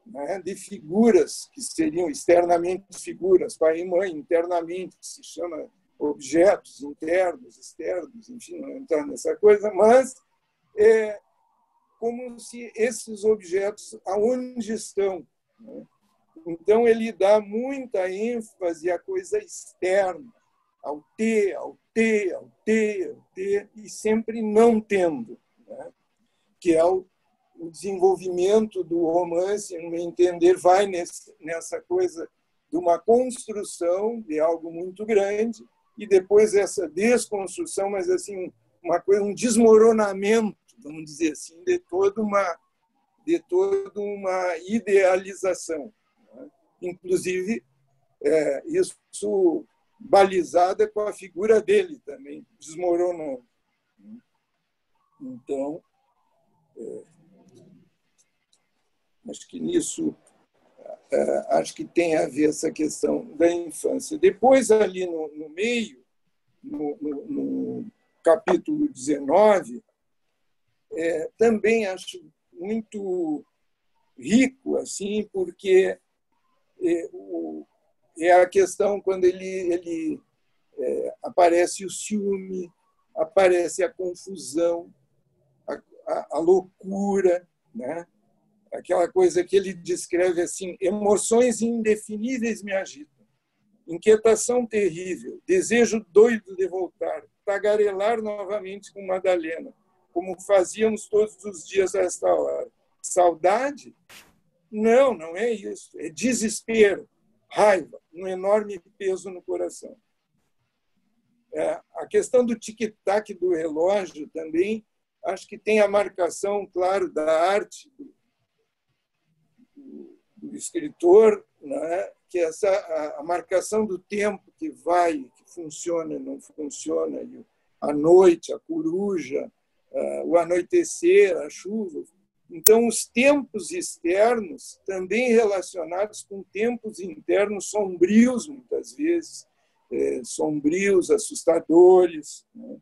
né, de figuras que seriam externamente figuras, pai e mãe, internamente se chama objetos internos, externos, enfim, não entrar nessa coisa, mas é como se esses objetos, aonde estão, né? Então, ele dá muita ênfase à coisa externa, ao ter, ao ter, ao ter, ao ter, e sempre não tendo, né? Que é o desenvolvimento do romance, no meu entender, vai nessa coisa de uma construção de algo muito grande e depois essa desconstrução, mas assim uma coisa, um desmoronamento, vamos dizer assim, de toda uma idealização, né? Inclusive isso balizada com a figura dele também, desmoronando. Então, acho que nisso acho que tem a ver essa questão da infância. Depois, ali no meio, no capítulo 19, também acho muito rico, assim, porque é a questão quando ele aparece o ciúme, aparece a confusão, a loucura, né? Aquela coisa que ele descreve assim: emoções indefiníveis me agitam, inquietação terrível, desejo doido de voltar, tagarelar novamente com Madalena, como fazíamos todos os dias a esta hora. Saudade? Não, não é isso. É desespero, raiva, um enorme peso no coração. A questão do tic-tac do relógio também, acho que tem a marcação, claro, da arte do escritor, né? Que a marcação do tempo que vai, que funciona, não funciona, a noite, a coruja, o anoitecer, a chuva. Então, os tempos externos também relacionados com tempos internos sombrios, muitas vezes, sombrios, assustadores, né?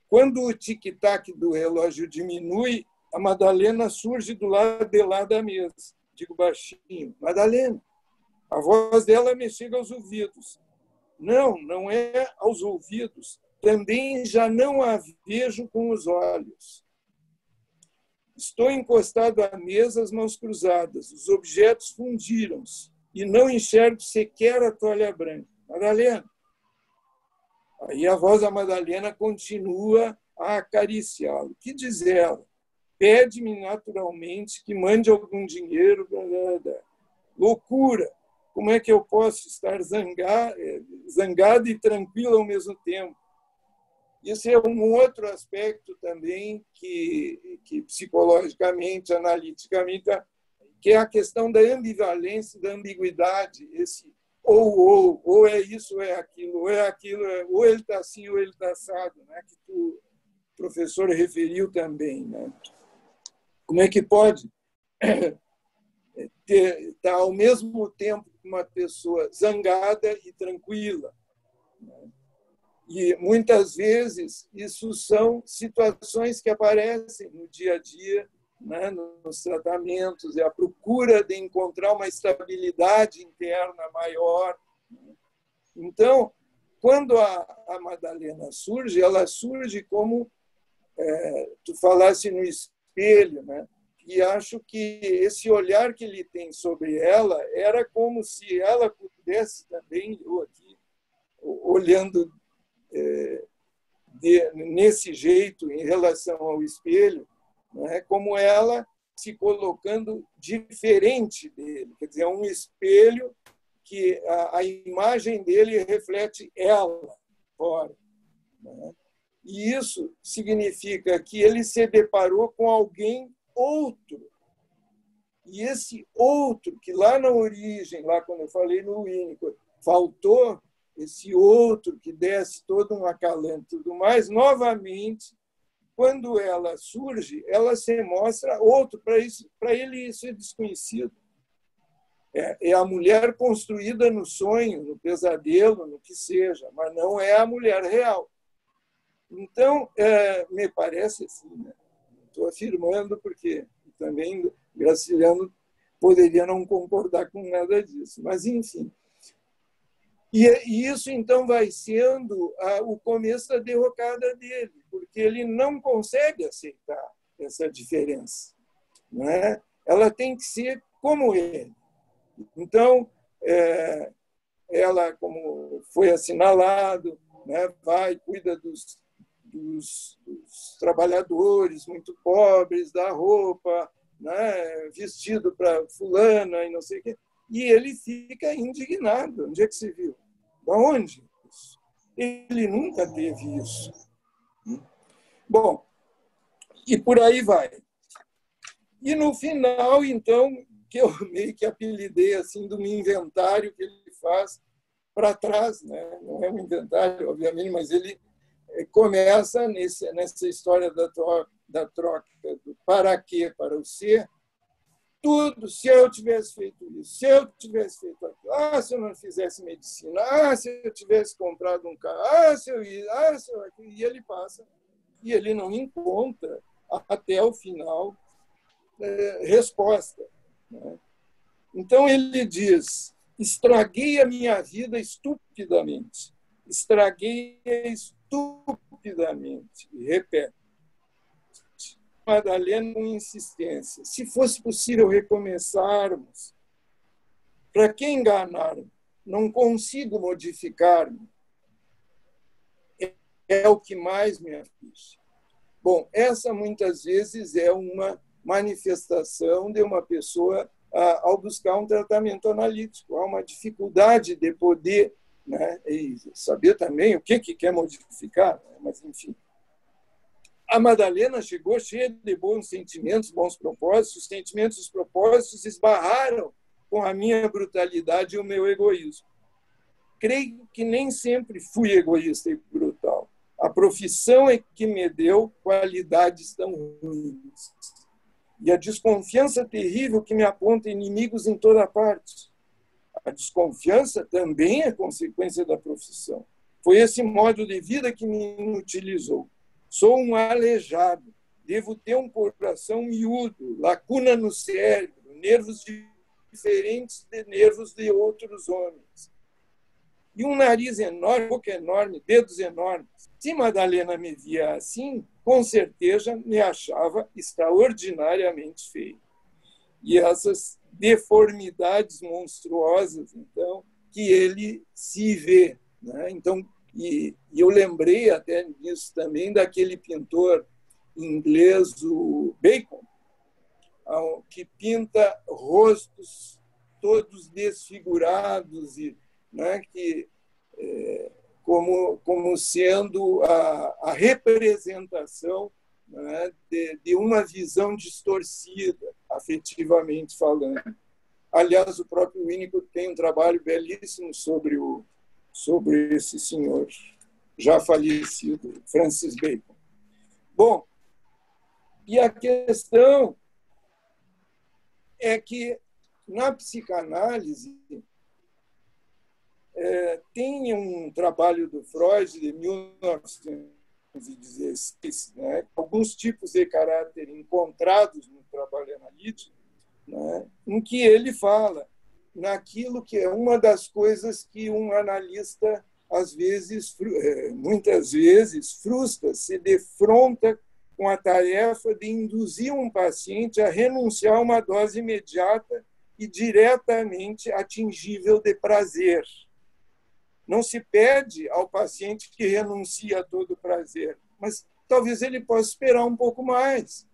Quando o tic-tac do relógio diminui, a Madalena surge do lado de lá da mesa. Digo baixinho: Madalena. A voz dela me chega aos ouvidos. Não, não é aos ouvidos. Também já não a vejo com os olhos. Estou encostado à mesa, as mãos cruzadas. Os objetos fundiram-se e não enxergo sequer a toalha branca. Madalena. Aí a voz da Madalena continua a acariciá-lo. Que diz ela? Pede-me naturalmente que mande algum dinheiro. Blá, blá, blá. Loucura! Como é que eu posso estar zangado e tranquilo ao mesmo tempo? Isso é um outro aspecto também que psicologicamente, analiticamente, que é a questão da ambivalência, da ambiguidade, esse ou é isso, ou é aquilo, ou ele está assim, ou ele está assado, né? Que o professor referiu também, né? Como é que pode estar ao mesmo tempo uma pessoa zangada e tranquila, né? E muitas vezes isso são situações que aparecem no dia a dia, né, nos tratamentos, é a procura de encontrar uma estabilidade interna maior. Então, quando a Madalena surge, ela surge como tu falasse no espelho, né? E acho que esse olhar que ele tem sobre ela era como se ela pudesse também, eu aqui, olhando nesse jeito em relação ao espelho, né, como ela se colocando diferente dele, quer dizer, é um espelho que a imagem dele reflete ela fora, né? E isso significa que ele se deparou com alguém outro. E esse outro, que lá na origem, lá quando eu falei no Winnicott, faltou, esse outro que desse todo um acalanto e tudo mais, novamente, quando ela surge, ela se mostra outro, para ele isso é desconhecido. É a mulher construída no sonho, no pesadelo, no que seja, mas não é a mulher real. Então, me parece assim, né? Estou afirmando porque também Graciliano poderia não concordar com nada disso, mas enfim. E isso, então, vai sendo o começo da derrocada dele, porque ele não consegue aceitar essa diferença. Não é? Ela tem que ser como ele. Então, ela, como foi assinalado, né, vai, cuida dos trabalhadores muito pobres, da roupa, né, vestido para fulana e não sei o quê. E ele fica indignado. Onde é que se viu? Da onde? Ele nunca teve isso. Bom, e por aí vai. E no final, então, que eu meio que apelidei assim do inventário que ele faz para trás, né? Não é um inventário, obviamente, mas ele começa nessa história da troca do para quê para o ser. Tudo, se eu tivesse feito isso, se eu tivesse feito aquilo, se eu não fizesse medicina, se eu tivesse comprado um carro, se eu ia, se eu... E ele passa, e ele não encontra até o final resposta. Né? Então ele diz: estraguei a minha vida estupidamente, estraguei-a estupidamente, e repete. Madalena com insistência. Se fosse possível recomeçarmos, para que enganar-me? Não consigo modificar-me. É o que mais me aflige. Bom, essa muitas vezes é uma manifestação de uma pessoa ao buscar um tratamento analítico. Há uma dificuldade de poder, né, e saber também o que quer modificar, mas enfim. A Madalena chegou cheia de bons sentimentos, bons propósitos. Os sentimentos e os propósitos esbarraram com a minha brutalidade e o meu egoísmo. Creio que nem sempre fui egoísta e brutal. A profissão é que me deu qualidades tão ruins. E a desconfiança terrível que me aponta inimigos em toda parte. A desconfiança também é consequência da profissão. Foi esse modo de vida que me inutilizou. Sou um aleijado, devo ter um coração miúdo, lacuna no cérebro, nervos diferentes de nervos de outros homens. E um nariz enorme, boca enorme, dedos enormes. Se Madalena me via assim, com certeza me achava extraordinariamente feio. E essas deformidades monstruosas, então, que ele se vê. Né? Então, e eu lembrei até disso também daquele pintor inglês, o Bacon, que pinta rostos todos desfigurados e, né, que como sendo a representação, né, de uma visão distorcida, afetivamente falando. Aliás, o próprio Winnicott tem um trabalho belíssimo sobre esse senhor já falecido, Francis Bacon. Bom, e a questão é que na psicanálise tem um trabalho do Freud de 1916, né, alguns tipos de caráter encontrados no trabalho analítico, né, em que ele fala naquilo que é uma das coisas que um analista às vezes, muitas vezes, frustra, se defronta com a tarefa de induzir um paciente a renunciar a uma dose imediata e diretamente atingível de prazer. Não se pede ao paciente que renuncie a todo prazer, mas talvez ele possa esperar um pouco mais.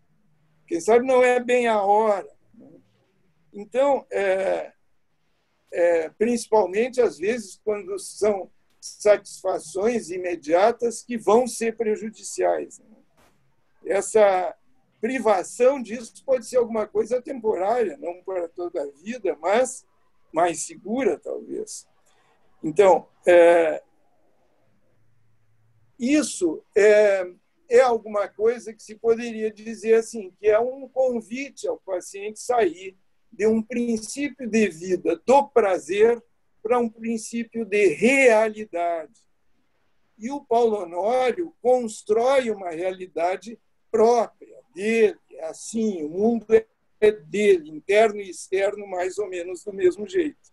Quem sabe não é bem a hora. Então, principalmente, às vezes, quando são satisfações imediatas que vão ser prejudiciais. Essa privação disso pode ser alguma coisa temporária, não para toda a vida, mas mais segura, talvez. Então, isso é alguma coisa que se poderia dizer assim, que é um convite ao paciente sair de um princípio de vida do prazer para um princípio de realidade. E o Paulo Honório constrói uma realidade própria dele, assim, o mundo é dele, interno e externo, mais ou menos do mesmo jeito.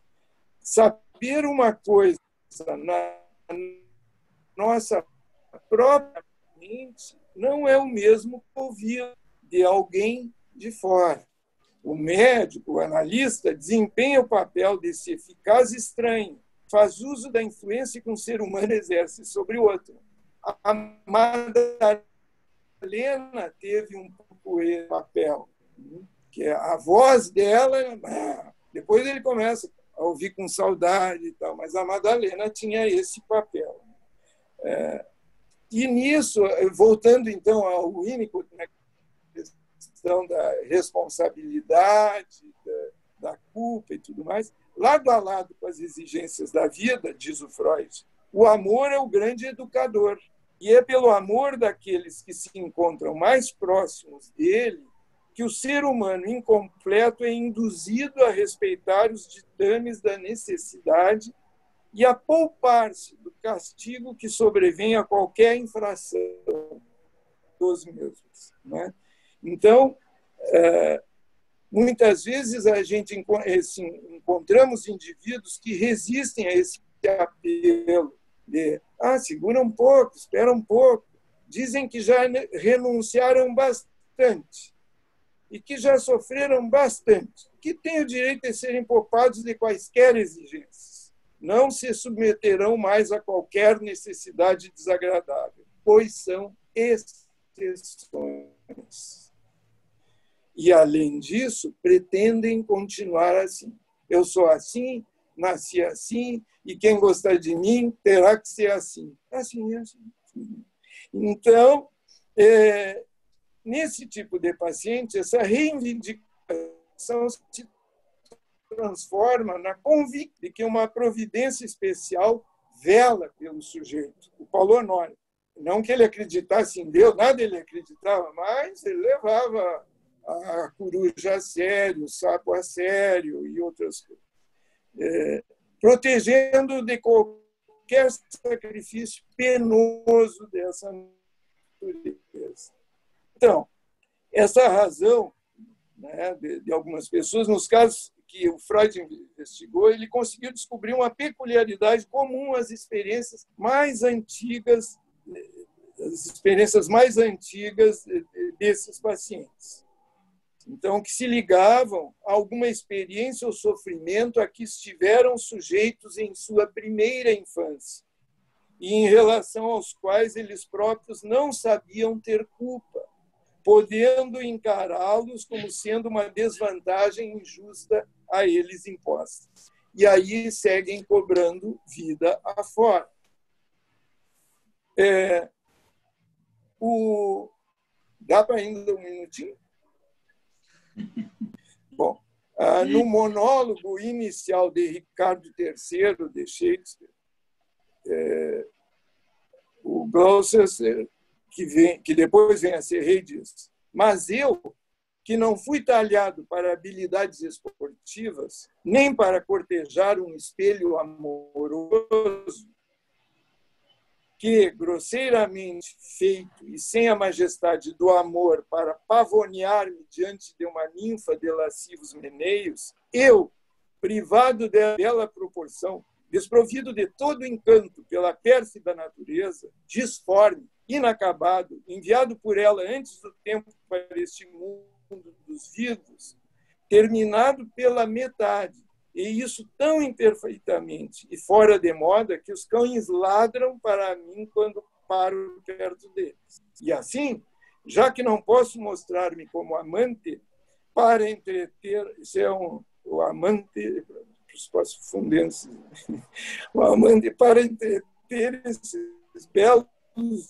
Saber uma coisa na nossa própria mente não é o mesmo que ouvir de alguém de fora. O médico, o analista, desempenha o papel desse eficaz estranho, faz uso da influência que um ser humano exerce sobre o outro. A Madalena teve um pouco esse papel, que é a voz dela, depois ele começa a ouvir com saudade e tal, mas a Madalena tinha esse papel. E nisso, voltando então ao Winnicott, na questão da responsabilidade, da culpa e tudo mais, lado a lado com as exigências da vida, diz o Freud, o amor é o grande educador. E é pelo amor daqueles que se encontram mais próximos dele que o ser humano incompleto é induzido a respeitar os ditames da necessidade e a poupar-se do castigo que sobrevém a qualquer infração dos mesmos. Né? Então, muitas vezes a gente encontramos indivíduos que resistem a esse apelo de segura um pouco, espera um pouco. Dizem que já renunciaram bastante e que já sofreram bastante, que têm o direito de serem poupados de quaisquer exigências. Não se submeterão mais a qualquer necessidade desagradável, pois são exceções. E, além disso, pretendem continuar assim. Eu sou assim, nasci assim, e quem gostar de mim terá que ser assim. Assim, assim. Então, nesse tipo de paciente, essa reivindicação se transforma na convicção de que uma providência especial vela pelo sujeito. O Paulo Honório. Não que ele acreditasse em Deus, nada ele acreditava, mas ele levava a coruja a sério, o sapo a sério e outras coisas. Protegendo de qualquer sacrifício penoso dessa natureza. Então, essa razão, né, de algumas pessoas, nos casos que o Freud investigou, ele conseguiu descobrir uma peculiaridade comum às experiências mais antigas desses pacientes. Então, que se ligavam a alguma experiência ou sofrimento a que estiveram sujeitos em sua primeira infância e em relação aos quais eles próprios não sabiam ter culpa, podendo encará-los como sendo uma desvantagem injusta a eles imposta. E aí seguem cobrando vida afora. Dá para ainda um minutinho? Bom, no monólogo inicial de Ricardo III, de Shakespeare, o Gloucester, que depois vem a ser rei, diz: mas eu, que não fui talhado para habilidades esportivas, nem para cortejar um espelho amoroso, que, grosseiramente feito e sem a majestade do amor para pavonear-me diante de uma ninfa de lascivos meneios, eu, privado dela proporção, desprovido de todo encanto pela pérfida natureza, disforme, inacabado, enviado por ela antes do tempo para este mundo dos vivos, terminado pela metade, e isso tão imperfeitamente e fora de moda que os cães ladram para mim quando paro perto deles. E assim, já que não posso mostrar-me como amante, para entreter... Isso é o amante, para os pacifundenses, o amante para entreter esses belos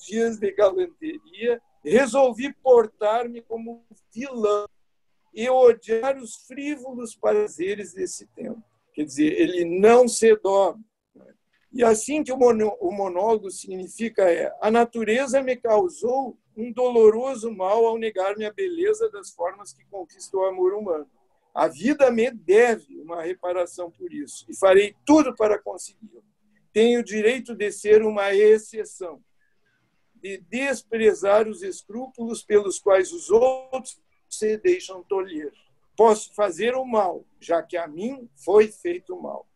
dias de galanteria, resolvi portar-me como vilão e odiar os frívolos prazeres desse tempo. Quer dizer, ele não se dobra. E assim que o monólogo significa a natureza me causou um doloroso mal ao negar-me a beleza das formas que conquistou o amor humano. A vida me deve uma reparação por isso, e farei tudo para consegui-lo. Tenho o direito de ser uma exceção, de desprezar os escrúpulos pelos quais os outros se deixam tolher. Posso fazer o mal, já que a mim foi feito o mal.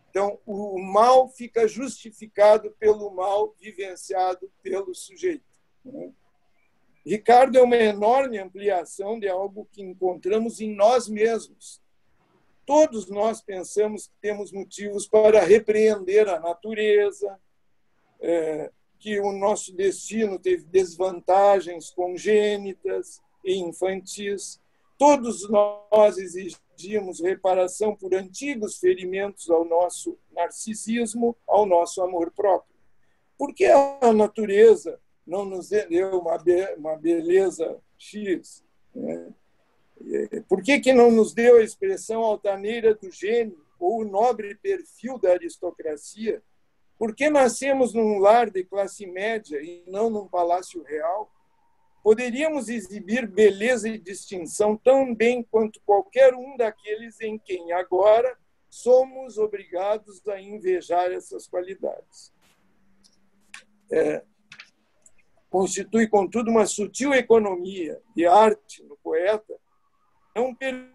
Então, o mal fica justificado pelo mal vivenciado pelo sujeito. Ricardo é uma enorme ampliação de algo que encontramos em nós mesmos. Todos nós pensamos que temos motivos para repreender a natureza, que o nosso destino teve desvantagens congênitas e infantis. Todos nós exigimos reparação por antigos ferimentos ao nosso narcisismo, ao nosso amor próprio. Por que a natureza não nos deu uma beleza X? Por que não nos deu a expressão altaneira do gênio ou o nobre perfil da aristocracia? Por que nascemos num lar de classe média e não num palácio real? Poderíamos exibir beleza e distinção tão bem quanto qualquer um daqueles em quem agora somos obrigados a invejar essas qualidades. Constitui, contudo, uma sutil economia de arte no poeta não permitir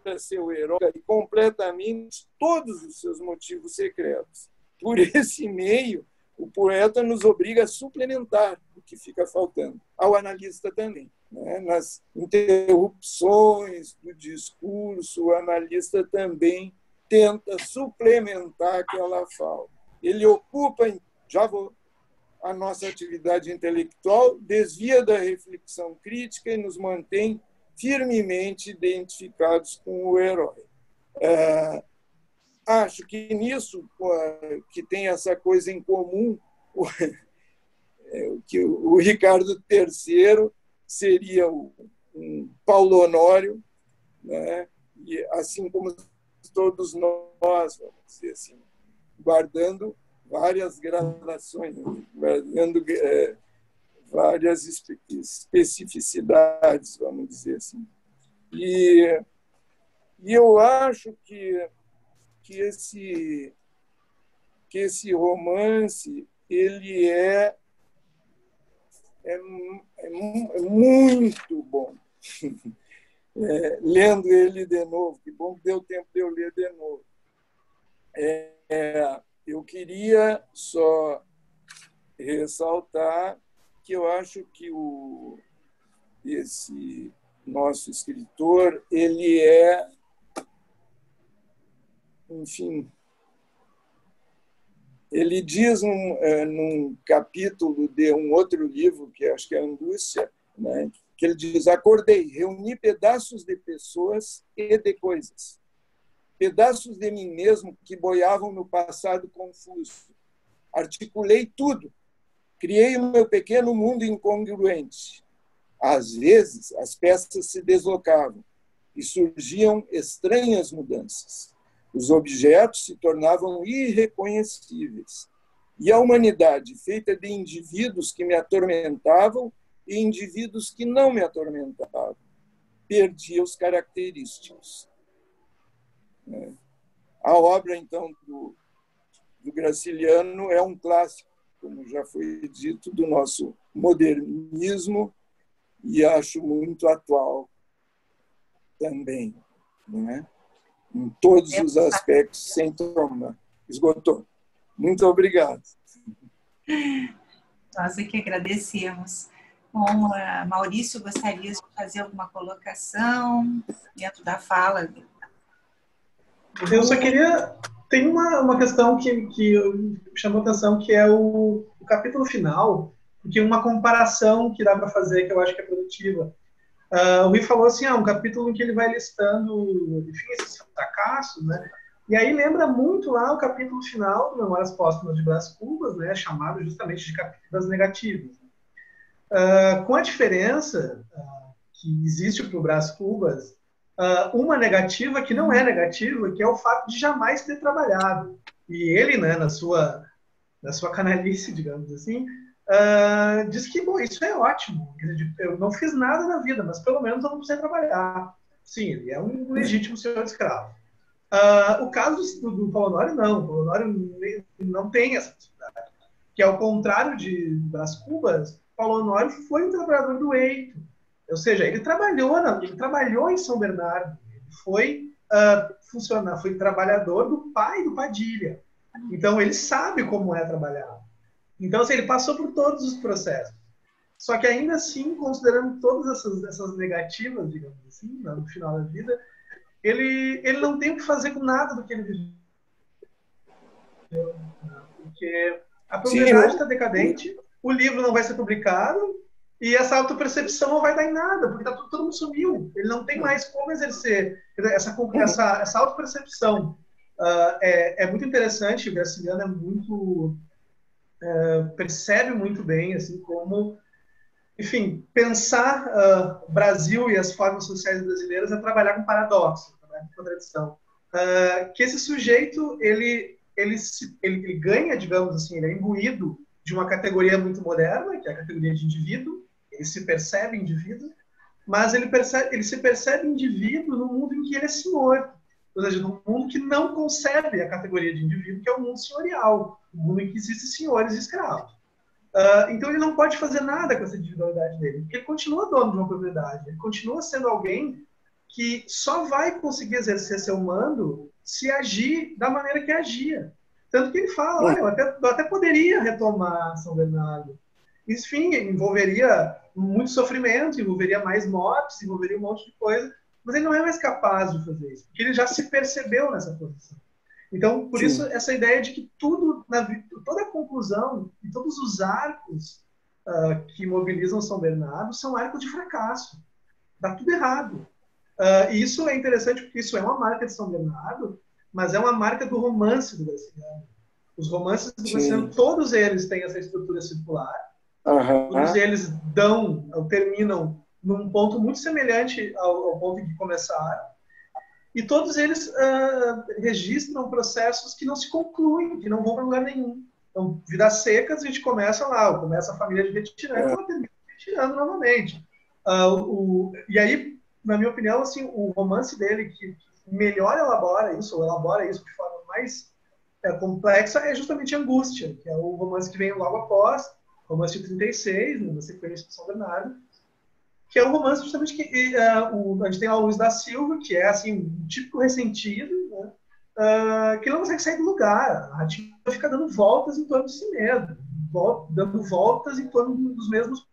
a seu herói completamente todos os seus motivos secretos. Por esse meio, o poeta nos obriga a suplementar o que fica faltando, ao analista também. Nas interrupções do discurso, o analista também tenta suplementar aquela fala. Ele ocupa, a nossa atividade intelectual, desvia da reflexão crítica e nos mantém firmemente identificados com o herói. Acho que nisso, que tem essa coisa em comum, que o Ricardo III seria um Paulo Honório, né? E assim como todos nós, vamos dizer assim, guardando várias gradações, guardando várias especificidades, vamos dizer assim. E eu acho que esse romance ele é muito bom. Lendo ele de novo, que bom que deu tempo de eu ler de novo. Eu queria só ressaltar que eu acho que esse nosso escritor, ele enfim, ele diz num capítulo de um outro livro, que acho que é Angústia, né, que ele diz: acordei, reuni pedaços de pessoas e de coisas, pedaços de mim mesmo que boiavam no passado confuso. Articulei tudo, criei o meu pequeno mundo incongruente. Às vezes, as peças se deslocavam e surgiam estranhas mudanças. Os objetos se tornavam irreconhecíveis. E a humanidade, feita de indivíduos que me atormentavam e indivíduos que não me atormentavam, perdia os característicos. A obra, então, do Graciliano é um clássico, como já foi dito, do nosso modernismo, e acho muito atual também, né? Em todos os aspectos, sem tomar. Esgotou. Muito obrigado. Nós é que agradecemos. Bom, Maurício, gostaria de fazer alguma colocação dentro da fala? Eu só queria... Tem uma questão que me chamou a atenção, que é o capítulo final, porque uma comparação que dá para fazer, que eu acho que é produtiva. O Rui falou assim, um capítulo em que ele vai listando, enfim, esses fracassos, né? E aí lembra muito lá o capítulo final do Memórias Póstumas de Brás Cubas, né? Chamado justamente de capítulos negativos. Com a diferença que existe para o Brás Cubas, uma negativa que não é negativa, que é o fato de jamais ter trabalhado. E ele, né, na sua canalice, digamos assim, diz que, bom, isso é ótimo. Eu não fiz nada na vida, mas pelo menos eu não precisei trabalhar. Sim, ele é um legítimo senhor de escravo. O caso do Paulo Honório, não. O Paulo Honório não tem essa possibilidade. Que ao contrário de Brás Cubas, Paulo Honório foi um trabalhador do Eito. Ou seja, ele trabalhou em São Bernardo. Ele foi foi trabalhador do pai do Padilha. Então, ele sabe como é trabalhar. Então, assim, ele passou por todos os processos. Só que ainda assim, considerando todas essas negativas, digamos assim, no final da vida, ele não tem o que fazer com nada do que ele viveu. Porque a propriedade está decadente, o livro não vai ser publicado e essa autopercepção não vai dar em nada, porque todo mundo sumiu. Ele não tem mais como exercer essa autopercepção. É muito interessante, o Graciliano é muito... percebe muito bem assim como, enfim, pensar o Brasil e as formas sociais brasileiras é trabalhar com paradoxo, trabalhar com contradição. Que esse sujeito ele ganha, digamos assim, ele é imbuído de uma categoria muito moderna, que é a categoria de indivíduo. Ele se percebe indivíduo, mas ele se percebe indivíduo no mundo em que ele é senhor, ou seja, num mundo que não concebe a categoria de indivíduo, que é o mundo senhorial, o mundo em que existem senhores e escravos. Então ele não pode fazer nada com essa individualidade dele, porque ele continua dono de uma propriedade, ele continua sendo alguém que só vai conseguir exercer seu mando se agir da maneira que agia. Tanto que ele fala, olha, eu até poderia retomar São Bernardo. Enfim, envolveria muito sofrimento, envolveria mais mortes, envolveria um monte de coisa, mas ele não é mais capaz de fazer isso, porque ele já se percebeu nessa posição. Então, por isso, essa ideia de que toda a conclusão e todos os arcos que mobilizam São Bernardo são arcos de fracasso. Dá tudo errado. E isso é interessante porque isso é uma marca de São Bernardo, mas é uma marca do romance do Graciliano. Os romances do Graciliano, todos eles têm essa estrutura circular. Todos eles terminam num ponto muito semelhante ao ponto em que começaram. E todos eles registram processos que não se concluem, que não vão para lugar nenhum. Então, Vidas Secas, a gente começa lá, começa a família de retirando, ela termina retirando novamente. E aí, na minha opinião, assim, o romance dele que melhor elabora isso de forma mais complexa, é justamente Angústia, que é o romance que vem logo após, romance de 36, na sequência de São Bernardo, que é um romance justamente que a gente tem a Luiz da Silva, que é assim, um típico ressentido, né? Que não consegue sair do lugar. A narrativa fica dando voltas em torno de si mesmo, dando voltas em torno dos mesmos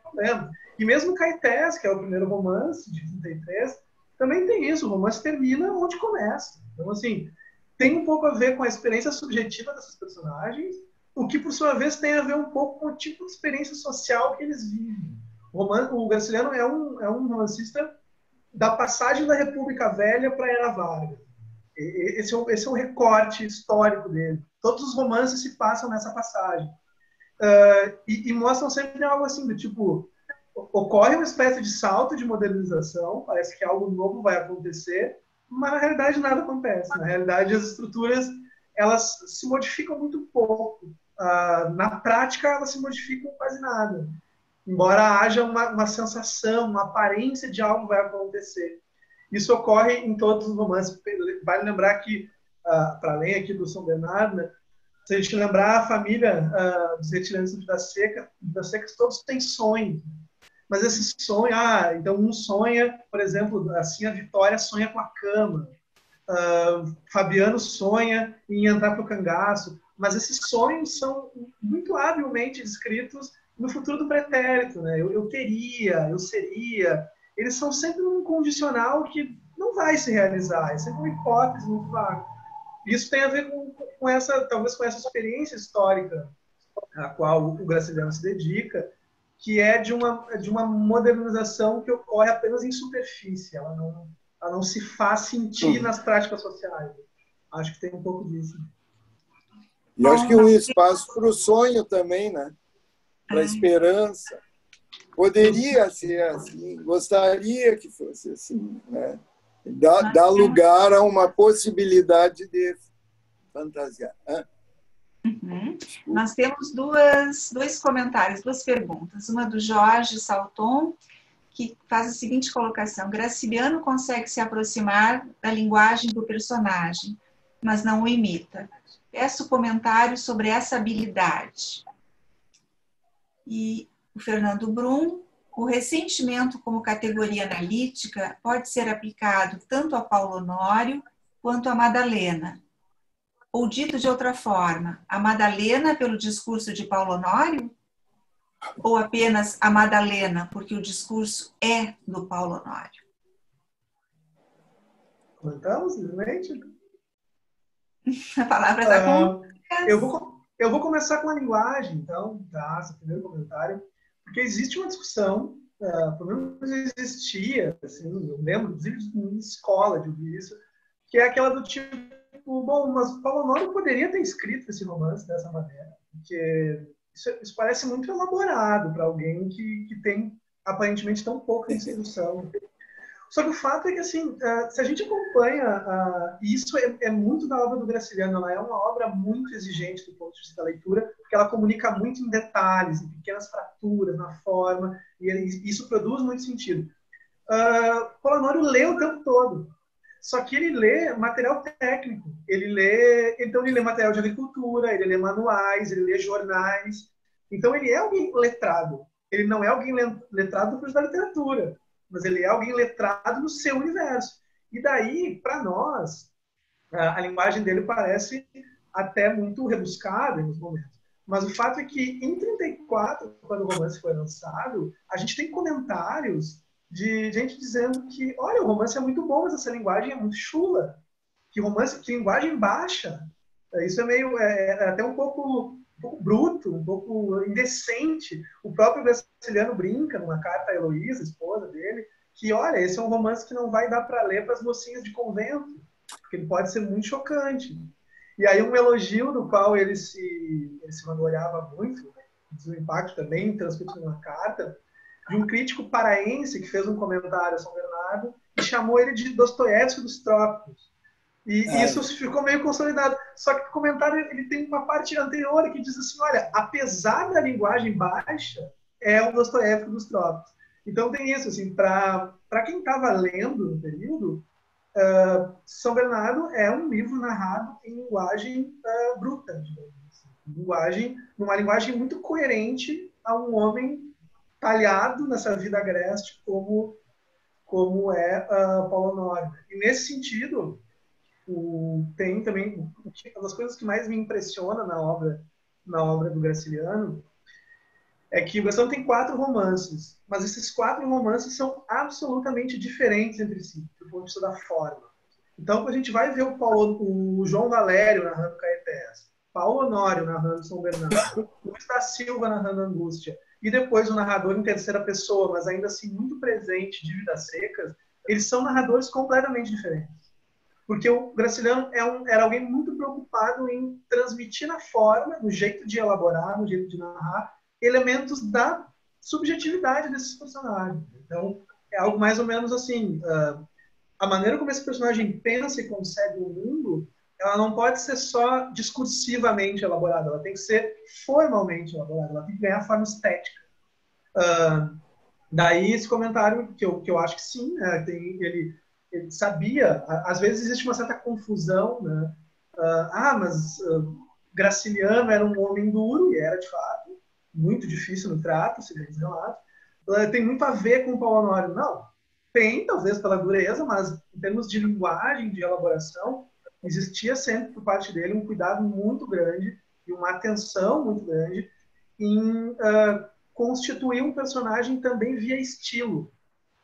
problemas. E mesmo Caetés, que é o primeiro romance, de 33, também tem isso. O romance termina onde começa. Então, assim, tem um pouco a ver com a experiência subjetiva dessas personagens, o que, por sua vez, tem a ver um pouco com o tipo de experiência social que eles vivem. O Graciliano é um romancista da passagem da República Velha para a Era Vargas. Esse é um recorte histórico dele. Todos os romances se passam nessa passagem. E mostram sempre algo assim, do tipo, ocorre uma espécie de salto de modernização, parece que algo novo vai acontecer, mas na realidade nada acontece. Na realidade as estruturas elas se modificam muito pouco. Na prática elas se modificam quase nada. Embora haja uma sensação, uma aparência de algo vai acontecer. Isso ocorre em todos os romances. Vale lembrar que, para além aqui do São Bernardo, né, se a gente lembrar a família dos retirantes de Vidas Secas, todos têm sonhos. Mas esse sonho, então um sonha, por exemplo, assim a Vitória sonha com a cama, Fabiano sonha em entrar para o cangaço, mas esses sonhos são muito habilmente descritos no futuro do pretérito, né? Eu teria, eu seria. Eles são sempre um condicional que não vai se realizar, é sempre uma hipótese muito vaga. Isso tem a ver com talvez com essa experiência histórica a qual o Graciliano se dedica, que é de uma modernização que ocorre apenas em superfície, ela não se faz sentir nas práticas sociais. Acho que tem um pouco disso. E acho que um espaço para o sonho também, né? Para a esperança. Poderia ser assim, gostaria que fosse assim, né? Dá lugar a uma possibilidade de fantasiar. Nós temos dois comentários, duas perguntas. Uma do Jorge Salton, que faz a seguinte colocação: Graciliano consegue se aproximar da linguagem do personagem, mas não o imita. Peço comentário sobre essa habilidade. E o Fernando Brum: o ressentimento como categoria analítica pode ser aplicado tanto a Paulo Honório quanto a Madalena. Ou dito de outra forma, a Madalena pelo discurso de Paulo Honório? Ou apenas a Madalena, porque o discurso é do Paulo Honório? Comentamos, simplesmente? A palavra está com... Eu vou começar com a linguagem, então, tá? Esse primeiro comentário. Porque existe uma discussão, pelo menos existia, assim, eu lembro, inclusive, em escola de ouvir isso, que é aquela do tipo, bom, mas Paulo Honório poderia ter escrito esse romance dessa maneira, porque isso parece muito elaborado para alguém que tem, aparentemente, tão pouca instrução. Só que o fato é que, assim, se a gente acompanha, e isso é muito da obra do Graciliano, ela é uma obra muito exigente do ponto de vista da leitura, porque ela comunica muito em detalhes, em pequenas fraturas, na forma, e isso produz muito sentido. Paulo Honório lê o tempo todo, só que ele lê material técnico, então ele lê material de agricultura, ele lê manuais, ele lê jornais, então ele é alguém letrado, ele não é alguém letrado do curso da literatura, mas ele é alguém letrado no seu universo. E daí, para nós, a linguagem dele parece até muito rebuscada em alguns momentos. Mas o fato é que, em 1934, quando o romance foi lançado, a gente tem comentários de gente dizendo que, olha, o romance é muito bom, mas essa linguagem é muito chula. Que linguagem baixa. Isso é meio, até um pouco bruto, um pouco indecente. O próprio Graciliano brinca numa carta a Heloísa, esposa dele, que, olha, esse é um romance que não vai dar para ler para as mocinhas de convento, porque ele pode ser muito chocante. E aí um elogio do qual ele se vangloriava muito, o impacto também transmitido numa carta, de um crítico paraense que fez um comentário a São Bernardo e chamou ele de Dostoiévski dos trópicos. E isso ficou meio consolidado. Só que o comentário ele tem uma parte anterior que diz assim, olha, apesar da linguagem baixa, é o Dostoiévski dos trópicos. Então tem isso, assim, para quem estava lendo no período, São Bernardo é um livro narrado em linguagem bruta, digamos assim. Numa linguagem muito coerente a um homem talhado nessa vida agreste como é Paulo Honório. E nesse sentido, tem também uma das coisas que mais me impressiona na obra do Graciliano é que o Graciliano tem 4 romances, mas esses 4 romances são absolutamente diferentes entre si, do ponto de vista da forma. Então, quando a gente vai ver o João Valério narrando Caetés, Paulo Honório narrando São Bernardo, Luiz da Silva narrando Angústia, e depois o narrador em terceira pessoa, mas ainda assim muito presente de Vidas Secas, eles são narradores completamente diferentes. Porque o Graciliano era alguém muito preocupado em transmitir na forma, no jeito de elaborar, no jeito de narrar, elementos da subjetividade desses personagens. Então, é algo mais ou menos assim, a maneira como esse personagem pensa e concebe o mundo, ela não pode ser só discursivamente elaborada, ela tem que ser formalmente elaborada, ela tem que ganhar forma estética. Daí esse comentário que eu acho que sim, ele sabia, às vezes existe uma certa confusão, né? Mas Graciliano era um homem duro, e era de fato, muito difícil no trato, segundo os relatos. Tem muito a ver com o Paulo Honório. Não, tem, talvez pela dureza, mas em termos de linguagem, de elaboração, existia sempre por parte dele um cuidado muito grande e uma atenção muito grande em constituir um personagem também via estilo.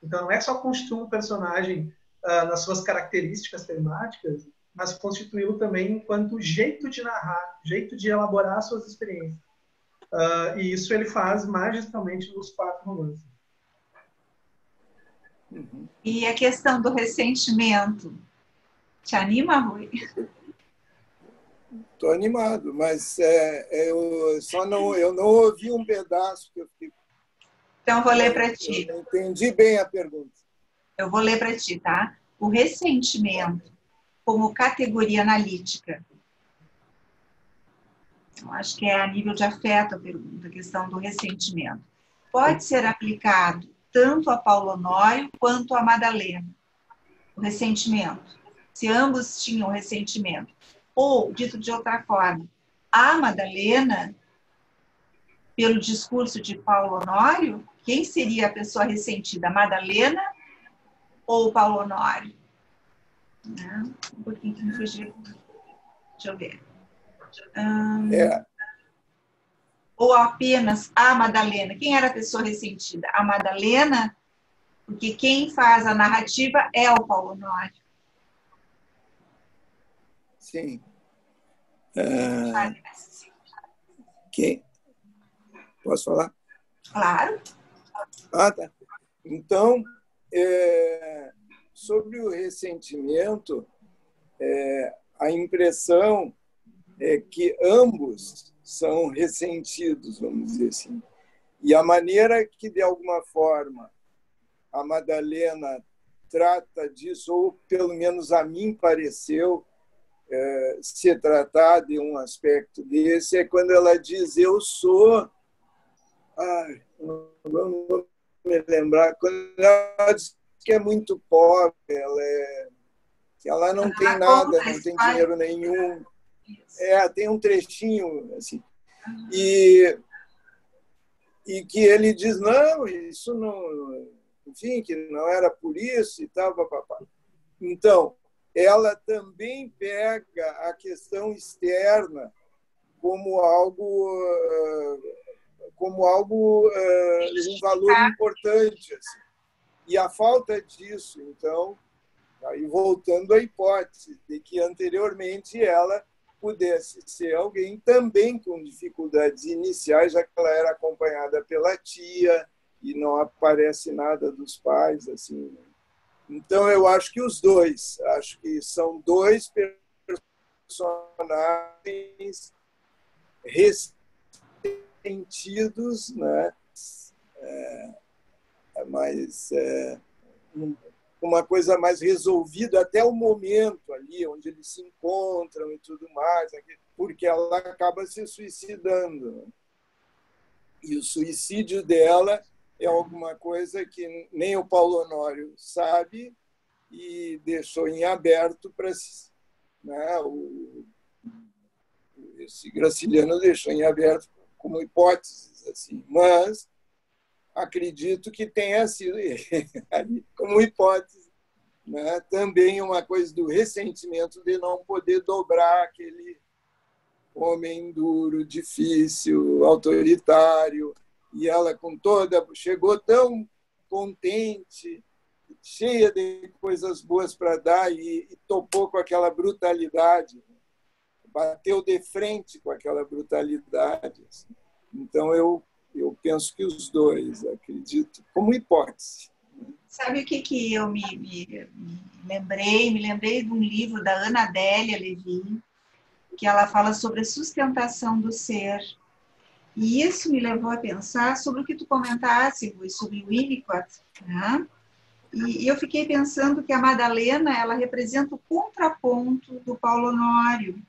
Então, não é só constituir um personagem nas suas características temáticas, mas constituí-lo também enquanto jeito de narrar, jeito de elaborar suas experiências. E isso ele faz magistralmente nos 4 romances. E a questão do ressentimento, te anima, Rui? Estou animado, mas eu não ouvi um pedaço que eu fiquei... Então, eu vou ler para ti. Eu entendi bem a pergunta. Eu vou ler para ti, tá? O ressentimento, como categoria analítica, Eu acho que é a nível de afeto a pergunta, a questão do ressentimento. Pode ser aplicado tanto a Paulo Honório quanto a Madalena, o ressentimento. Se ambos tinham ressentimento. Ou, dito de outra forma, a Madalena, pelo discurso de Paulo Honório, quem seria a pessoa ressentida? A Madalena ou o Paulo Honório? Um pouquinho que me fugiu. Deixa eu ver. Ou apenas a Madalena? Quem era a pessoa ressentida? A Madalena, porque quem faz a narrativa é o Paulo Honório. Sim. Parece. Quem? Posso falar? Claro. Tá. Então, sobre o ressentimento, a impressão é que ambos são ressentidos, vamos dizer assim. E a maneira que, de alguma forma, a Madalena trata disso, ou pelo menos a mim pareceu se tratar de um aspecto desse, é quando ela diz: eu sou... não vou me lembrar. Quando ela diz que é muito pobre, que ela não tem nada, não tem dinheiro nenhum. Tem um trechinho assim. E que ele diz: não, isso não... Enfim, que não era por isso e tal, papapá. Então, ela também pega a questão externa como algo, um valor importante. Assim. E a falta disso, então, aí voltando à hipótese de que anteriormente ela pudesse ser alguém também com dificuldades iniciais, já que ela era acompanhada pela tia e não aparece nada dos pais, assim. Então, eu acho que os dois, acho que são dois personagens ressentidos, né? Mas uma coisa mais resolvida até o momento ali, onde eles se encontram e tudo mais, porque ela acaba se suicidando. E o suicídio dela é alguma coisa que nem o Paulo Honório sabe e deixou em aberto para... Né, esse Graciliano deixou em aberto como hipóteses, assim, mas acredito que tenha sido ali como hipótese, né? Também uma coisa do ressentimento de não poder dobrar aquele homem duro, difícil, autoritário, e ela com toda chegou tão contente, cheia de coisas boas para dar e topou com aquela brutalidade, bateu de frente com aquela brutalidade. Assim. Então eu penso que os dois, acredito, como hipótese. Sabe o que eu me lembrei? Me lembrei de um livro da Ana Adélia Levin, que ela fala sobre a sustentação do ser. E isso me levou a pensar sobre o que tu comentasse, Rui, sobre o Winnicott, né? E eu fiquei pensando que a Madalena, ela representa o contraponto do Paulo Honório,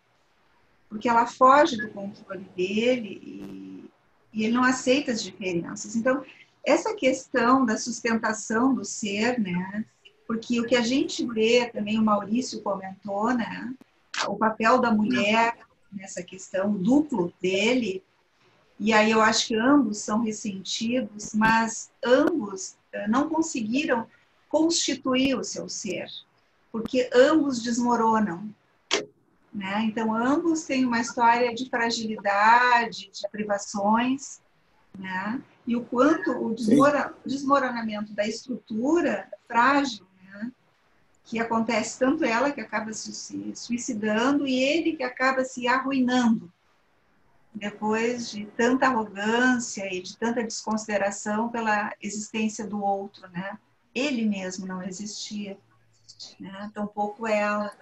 porque ela foge do controle dele e ele não aceita as diferenças. Então, essa questão da sustentação do ser, né? Porque o que a gente vê, também o Maurício comentou, né? O papel da mulher nessa questão, o duplo dele, e aí eu acho que ambos são ressentidos, mas ambos não conseguiram constituir o seu ser, porque ambos desmoronam. Né? Então, ambos têm uma história de fragilidade, de privações, né? E o quanto o desmoronamento da estrutura frágil, né? Que acontece tanto ela que acaba se suicidando e ele que acaba se arruinando depois de tanta arrogância e de tanta desconsideração pela existência do outro, né? Ele mesmo não existia, né? Tampouco ela.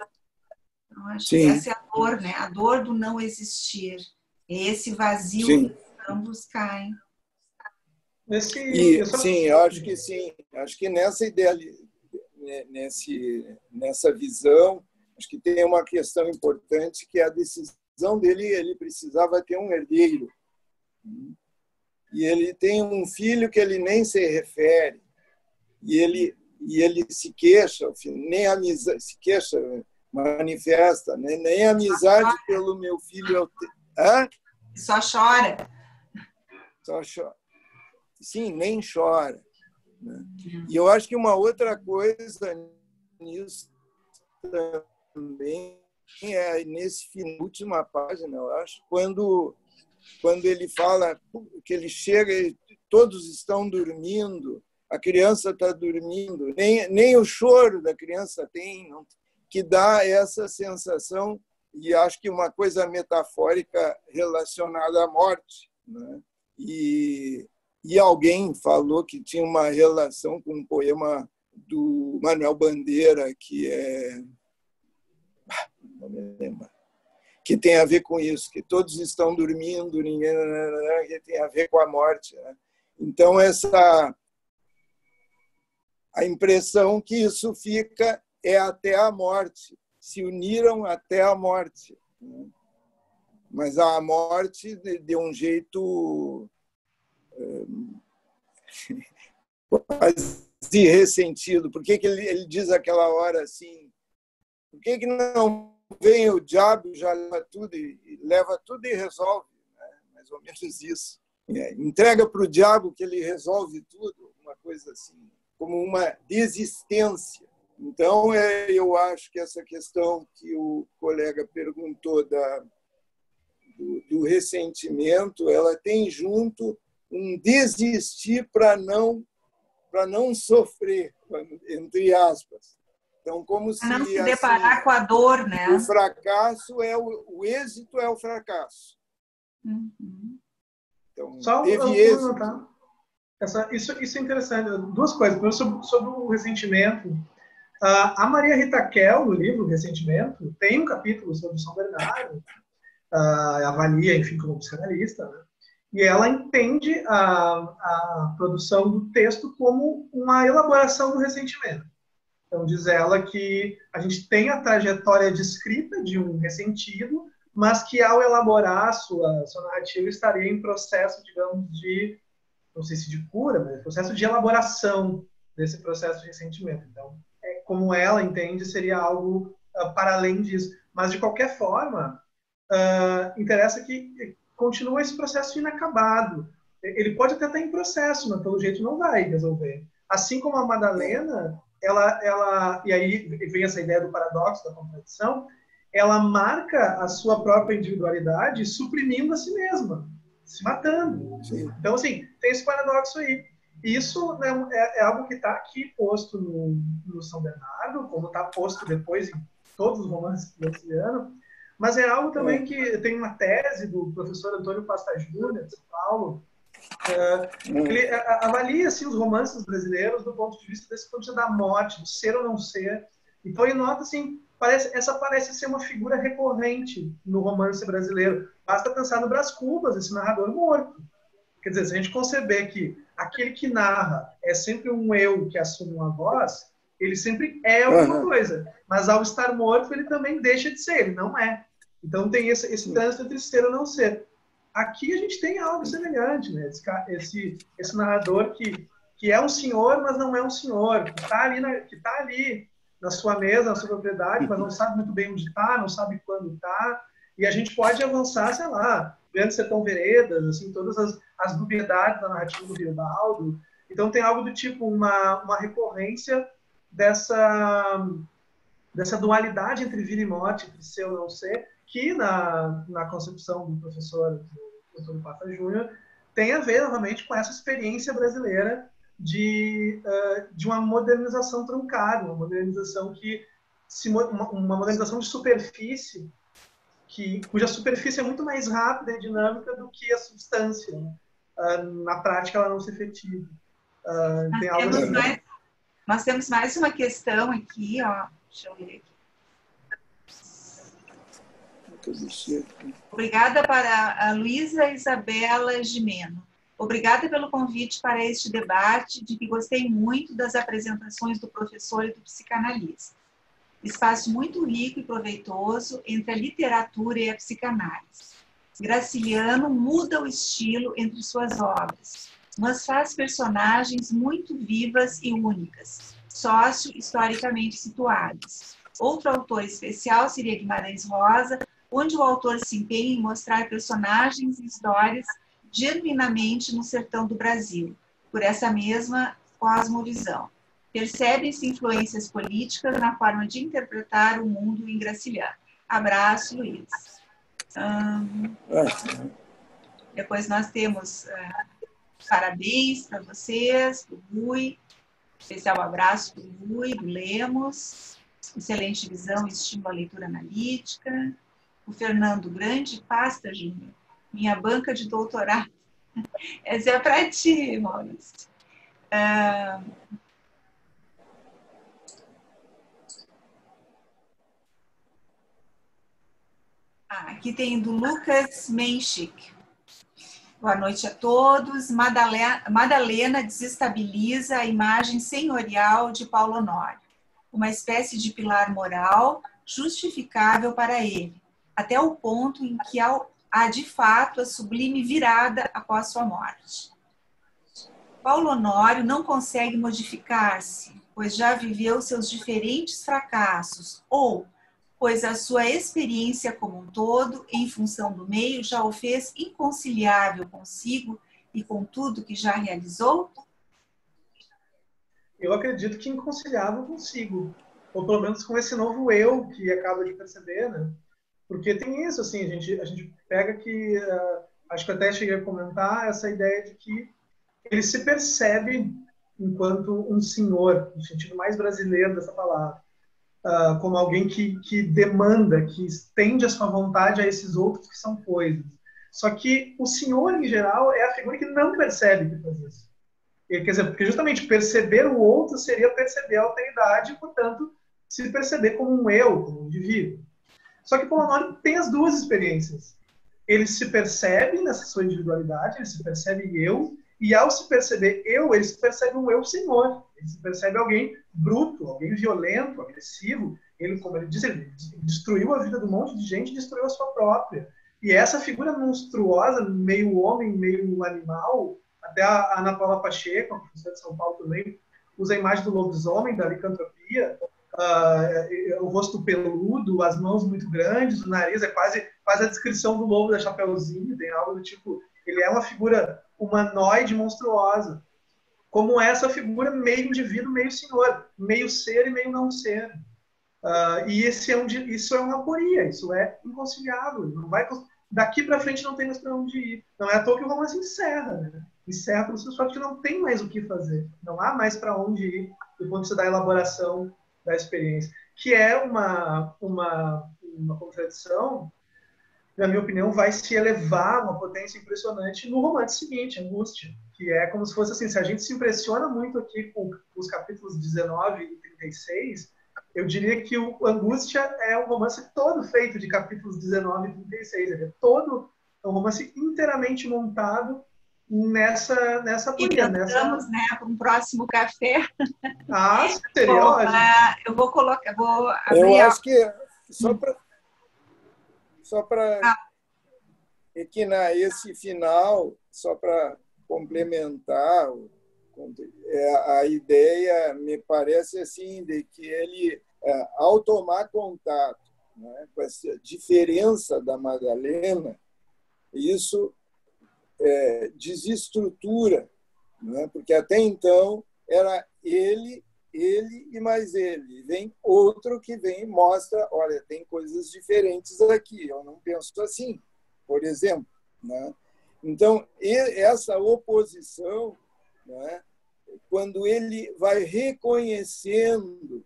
Então, acho que essa é a dor, né? A dor do não existir. Esse vazio que ambos caem. Sim, eu acho que sim. Acho que nessa ideia, nessa visão, acho que tem uma questão importante que é a decisão visão dele, ele precisava ter um herdeiro. E ele tem um filho que ele nem se refere. E ele se queixa, nem amizade, se queixa, manifesta, né? Nem amizade pelo meu filho eu tenho. Hã? Só chora. Só chora. Sim, nem chora. Né? E eu acho que uma outra coisa nisso também é última página, eu acho, quando ele fala que ele chega e todos estão dormindo, a criança está dormindo, nem o choro da criança tem, que dá essa sensação, e acho que uma coisa metafórica relacionada à morte. Né? E alguém falou que tinha uma relação com um poema do Manuel Bandeira, que é... não me lembro, que tem a ver com isso, que todos estão dormindo, ninguém, que tem a ver com a morte. Né? Então, a impressão que isso fica é até a morte, se uniram até a morte. Né? Mas a morte de um jeito quase ressentido. Por que ele diz aquela hora assim, por que não vem o diabo, já leva tudo e resolve? Né? Mais ou menos isso. Entrega para o diabo que ele resolve tudo, uma coisa assim, como uma desistência. Então, eu acho que essa questão que o colega perguntou do ressentimento, ela tem junto um desistir para não sofrer, entre aspas. Então, como se não se deparar assim, com a dor, né? O fracasso o êxito é o fracasso. Uhum. Então, só teve êxito. Isso é interessante. Duas coisas. Primeiro, sobre o ressentimento. A Maria Rita Kell, no livro Ressentimento, tem um capítulo sobre São Bernardo, avalia, enfim, como psicanalista, né? E ela entende a produção do texto como uma elaboração do ressentimento. Então, diz ela que a gente tem a trajetória descrita de um ressentido, mas que ao elaborar a sua narrativa estaria em processo, digamos, de, não sei se de cura, mas processo de elaboração desse processo de ressentimento. Então, como ela entende, seria algo para além disso. Mas, de qualquer forma, interessa que continua esse processo inacabado. Ele pode até estar em processo, mas pelo jeito não vai resolver. Assim como a Madalena, e aí vem essa ideia do paradoxo, da contradição, ela marca a sua própria individualidade suprimindo a si mesma, se matando. Sim. Então, assim, tem esse paradoxo aí. Isso, né, é algo que está aqui posto no São Bernardo, como está posto depois em todos os romances brasileiros, mas é algo também que tem uma tese do professor Antônio Pasta Júnior, de São Paulo, ele avalia assim, os romances brasileiros do ponto de vista desse ponto da morte, do ser ou não ser. Então ele nota assim, essa parece ser uma figura recorrente no romance brasileiro. Basta pensar no Brás Cubas, esse narrador morto. Quer dizer, se a gente conceber que aquele que narra é sempre um eu que assume uma voz, ele sempre é alguma coisa. Mas ao estar morto, ele também deixa de ser, ele não é. Então tem esse trânsito entre ser ou não ser. Aqui a gente tem algo semelhante, né? Esse narrador que é um senhor, mas não é um senhor, que está ali na sua mesa, na sua propriedade, mas não sabe muito bem onde está, não sabe quando está. E a gente pode avançar, sei lá, Grande Sertão Veredas, assim, todas as dubiedades da narrativa do Riobaldo. Então tem algo do tipo uma recorrência dessa dualidade entre vida e morte, entre ser ou não ser, que na concepção do professor Pata Júnior tem a ver, novamente, com essa experiência brasileira de uma modernização truncada, uma modernização uma modernização de superfície, cuja superfície é muito mais rápida e dinâmica do que a substância. Né? Na prática, ela não se efetiva. Tem algo assim. Nós temos mais uma questão aqui, ó. Deixa eu ler aqui. Obrigada para a Luísa Isabela Gimeno. Obrigada pelo convite para este debate, de que gostei muito das apresentações do professor e do psicanalista. espaço muito rico e proveitoso entre a literatura e a psicanálise. Graciliano muda o estilo entre suas obras, mas faz personagens muito vivas e únicas, socio-historicamente situadas. Outro autor especial seria Guimarães Rosa, onde o autor se empenha em mostrar personagens e histórias genuinamente no sertão do Brasil, por essa mesma cosmovisão. Percebem-se influências políticas na forma de interpretar o mundo em Graciliano. Abraço, Luiz. Depois nós temos parabéns para vocês, do Rui, especial abraço para o Rui, do Lemos, excelente visão e estímulo à leitura analítica. O Fernando Grande, pasta, Júnior, minha banca de doutorado. Essa é para ti, Maurício. Aqui tem do Lucas Menchik. Boa noite a todos. Madalena desestabiliza a imagem senhorial de Paulo Honório, uma espécie de pilar moral justificável para ele, até o ponto em que há de fato a sublime virada após sua morte. Paulo Honório não consegue modificar-se, pois já viveu seus diferentes fracassos, ou pois a sua experiência como um todo, em função do meio, já o fez inconciliável consigo e com tudo que já realizou? Eu acredito que inconciliável consigo, ou pelo menos com esse novo eu que acaba de perceber, né? Porque tem isso, assim, a gente pega que, acho que até cheguei a comentar essa ideia de que ele se percebe enquanto um senhor, no sentido mais brasileiro dessa palavra, como alguém que demanda, que estende a sua vontade a esses outros que são coisas. Só que o senhor, em geral, é a figura que não percebe que faz isso. Quer dizer, porque justamente perceber o outro seria perceber a alteridade e, portanto, se perceber como um eu, como um indivíduo. Só que Paulo Honório tem as duas experiências. Ele se percebe nessa sua individualidade, ele se percebe eu, e ao se perceber eu, ele se percebe um eu senhor. Ele se percebe alguém bruto, alguém violento, agressivo. Ele, como ele diz, ele destruiu a vida de um monte de gente e destruiu a sua própria. E essa figura monstruosa, meio homem, meio animal, até a Ana Paula Pacheco, a professora de São Paulo também, usa a imagem do lobisomem, da licantropia, o rosto peludo, as mãos muito grandes, o nariz é quase a descrição do lobo da Chapeuzinho, tem algo do tipo, ele é uma figura humanoide monstruosa, como essa figura meio indivíduo, meio senhor, meio ser e meio não ser. E isso é uma aporia, isso é inconciliável, não vai, daqui para frente não tem mais para onde ir. Não é à toa que o romance encerra, né? Encerra pelo fato que não tem mais o que fazer, não há mais para onde ir do ponto de vista da elaboração da experiência, que é uma contradição, na minha opinião, vai se elevar a uma potência impressionante no romance seguinte, Angústia, que é como se fosse assim, se a gente se impressiona muito aqui com os capítulos 19 e 36, eu diria que o Angústia é um romance todo feito de capítulos 19 e 36, ele é um romance inteiramente montado nessa aporia. Estamos, né, para um próximo café. Seria bom, ótimo. Eu vou abrir. Eu acho que só para equinar esse final, só para complementar, a ideia me parece assim de que ele, ao tomar contato, né, com essa diferença da Madalena, isso desestrutura, né, porque até então era ele e mais ele. Vem outro que vem e mostra, olha, tem coisas diferentes aqui, eu não penso assim, por exemplo. Né? Então, essa oposição, né, quando ele vai reconhecendo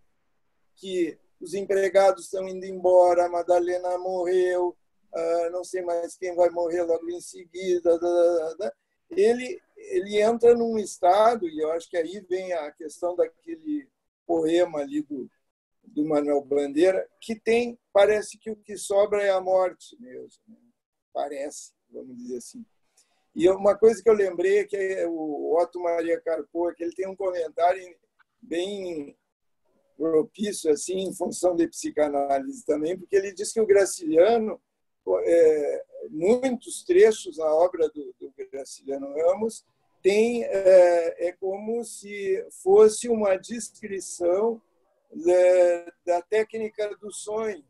que os empregados estão indo embora, a Madalena morreu, não sei mais quem vai morrer logo em seguida, ele entra num estado, e eu acho que aí vem a questão daquele poema ali do Manuel Bandeira, que parece que o que sobra é a morte mesmo. Né? Parece, vamos dizer assim. E uma coisa que eu lembrei é que o Otto Maria Carpo, que ele tem um comentário bem propício assim em função de psicanálise também, porque ele diz que o Graciliano, muitos trechos na obra do Graciliano Ramos tem como se fosse uma descrição da técnica do sonho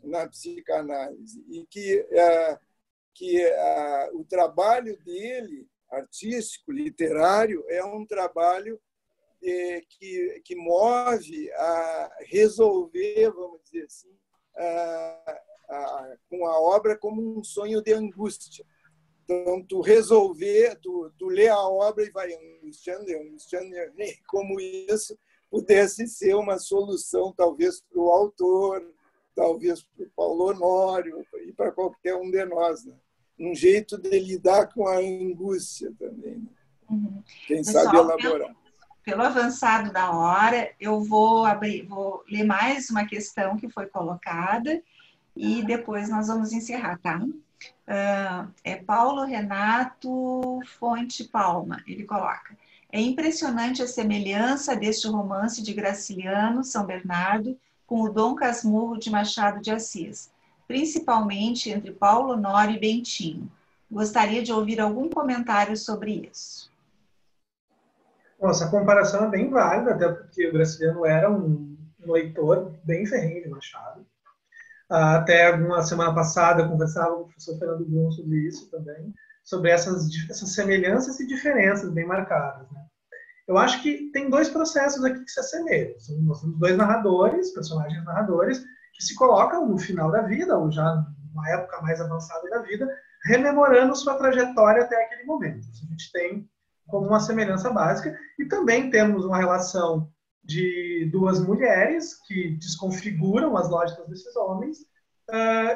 na psicanálise e que o trabalho dele, artístico, literário, é um trabalho que move a resolver, vamos dizer assim, com a obra como um sonho de angústia. Então, tu lê a obra e vai angustiando, como isso pudesse ser uma solução, talvez, para o autor, talvez para o Paulo Honório e para qualquer um de nós, né? Um jeito de lidar com a angústia também, né? Uhum. Quem Pessoal, sabe elaborar. Pelo avançado da hora, eu vou ler mais uma questão que foi colocada e depois nós vamos encerrar, tá? É Paulo Renato Fonte Palma, ele coloca: é impressionante a semelhança deste romance de Graciliano São Bernardo com o Dom Casmurro de Machado de Assis, principalmente entre Paulo Honório e Bentinho. Gostaria de ouvir algum comentário sobre isso. Bom, essa comparação é bem válida, até porque o Graciliano era um leitor bem ferrenho de Machado. Até uma semana passada eu conversava com o professor Fernando Brum sobre isso também, sobre essas semelhanças e diferenças bem marcadas, né? Eu acho que tem dois processos aqui que se assemelham. Nós temos dois narradores, personagens narradores, que se colocam no final da vida, ou já numa época mais avançada da vida, rememorando sua trajetória até aquele momento. Isso a gente tem como uma semelhança básica. E também temos uma relação de duas mulheres que desconfiguram as lógicas desses homens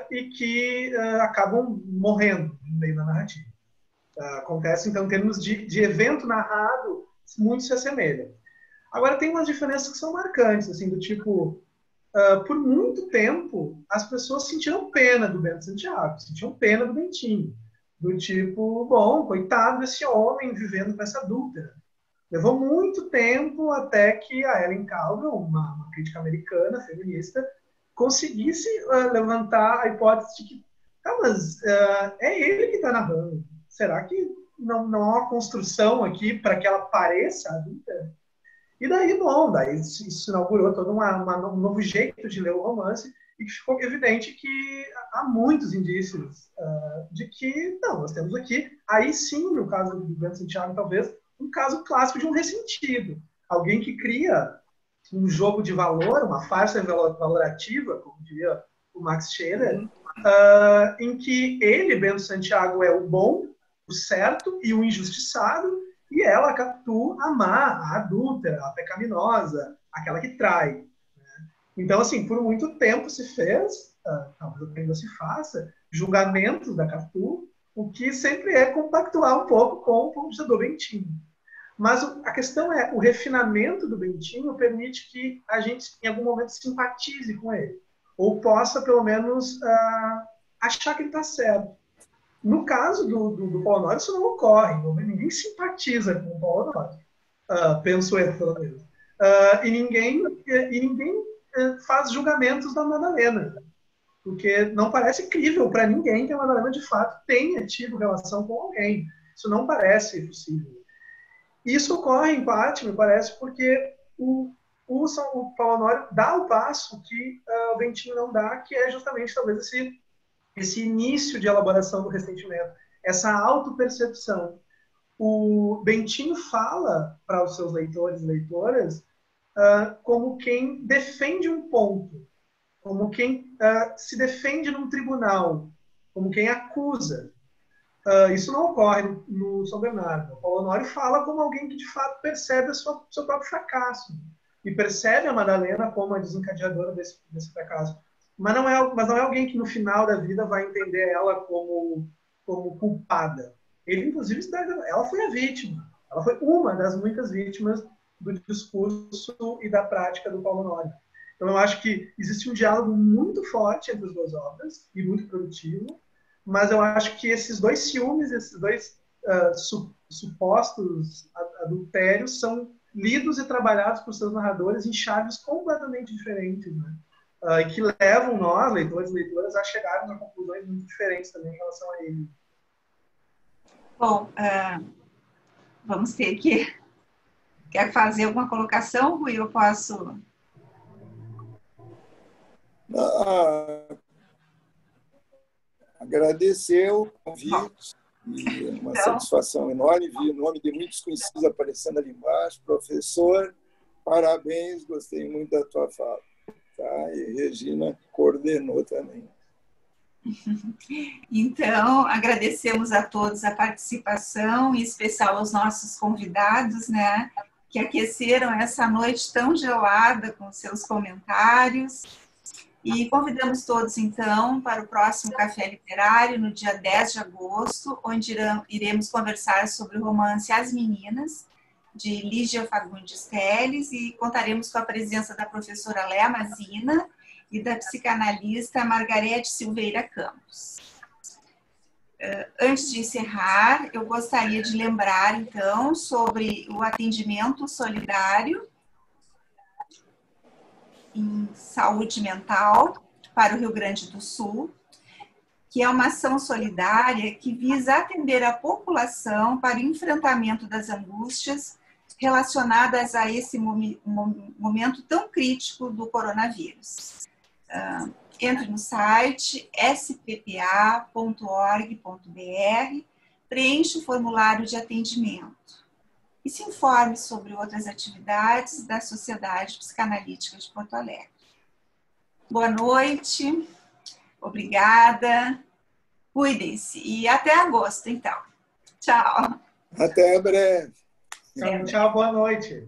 e que acabam morrendo no meio da narrativa. Acontece, então, em termos de evento narrado, muito se assemelha. Agora, tem umas diferenças que são marcantes, assim, do tipo, por muito tempo, as pessoas sentiram pena do Bento Santiago, sentiam pena do Bentinho. Do tipo, bom, coitado desse homem vivendo com essa adúltera. Levou muito tempo até que a Ellen Calvin, uma crítica americana, feminista, conseguisse levantar a hipótese de que, mas é ele que está narrando. Será que não há uma construção aqui para que ela pareça adulta? E daí, bom, isso inaugurou todo um novo jeito de ler o romance e que ficou evidente que há muitos indícios de que, não, nós temos aqui, aí sim, no caso do Bento Santiago, talvez, um caso clássico de um ressentido. Alguém que cria um jogo de valor, uma farsa valorativa, como diria o Max Scherer, em que ele, Bento Santiago, é o bom, o certo e o injustiçado, e ela, Capitu, a má, a adúltera, a pecaminosa, aquela que trai. Né? Então, assim, por muito tempo se fez, talvez ainda se faça, julgamentos da Capitu, o que sempre é compactuar um pouco com o ponto de vista do Bentinho. Mas a questão é, o refinamento do Bentinho permite que a gente, em algum momento, simpatize com ele. Ou possa, pelo menos, achar que ele está certo. No caso do Paulo Honório, isso não ocorre. Ninguém simpatiza com o Paulo Honório. Penso eu, pelo menos. E ninguém faz julgamentos da Madalena. Porque não parece crível para ninguém que a Madalena, de fato, tenha tido relação com alguém. Isso não parece possível. Isso ocorre, em parte, me parece, porque o Paulo Honório dá o passo que o Bentinho não dá, que é justamente, talvez, esse início de elaboração do ressentimento, essa autopercepção. O Bentinho fala para os seus leitores e leitoras como quem defende um ponto, como quem se defende num tribunal, como quem acusa. Isso não ocorre no São Bernardo. O Paulo Honório fala como alguém que, de fato, percebe o seu próprio fracasso e percebe a Madalena como a desencadeadora desse fracasso. Mas não é alguém que, no final da vida, vai entender ela como culpada. Ele, inclusive, ela foi a vítima. Ela foi uma das muitas vítimas do discurso e da prática do Paulo Honório. Então, eu acho que existe um diálogo muito forte entre as duas obras e muito produtivo, mas eu acho que esses dois ciúmes, esses dois supostos adultérios são lidos e trabalhados por seus narradores em chaves completamente diferentes, né? E que levam nós, leitores e leitoras, a chegarmos a conclusões muito diferentes também em relação a ele. Bom, vamos ter que... Quer fazer alguma colocação, Rui? Eu posso... Agradecer o convite. E é uma satisfação enorme. Vi o nome de muitos conhecidos aparecendo ali embaixo. Professor, parabéns, gostei muito da tua fala. Tá? E Regina coordenou também. Então, agradecemos a todos a participação, em especial aos nossos convidados, né, que aqueceram essa noite tão gelada com seus comentários. E convidamos todos, então, para o próximo Café Literário, no dia 10 de agosto, onde iremos conversar sobre o romance As Meninas, de Lígia Fagundes Telles, e contaremos com a presença da professora Léa Mazina e da psicanalista Margarete Silveira Campos. Antes de encerrar, eu gostaria de lembrar, então, sobre o atendimento solidário em saúde mental para o Rio Grande do Sul, que é uma ação solidária que visa atender a população para o enfrentamento das angústias relacionadas a esse momento tão crítico do coronavírus. Entre no site sppa.org.br, preencha o formulário de atendimento e se informe sobre outras atividades da Sociedade Psicanalítica de Porto Alegre. Boa noite, obrigada, cuidem-se e até agosto, então. Tchau. Até breve. Tchau, boa noite.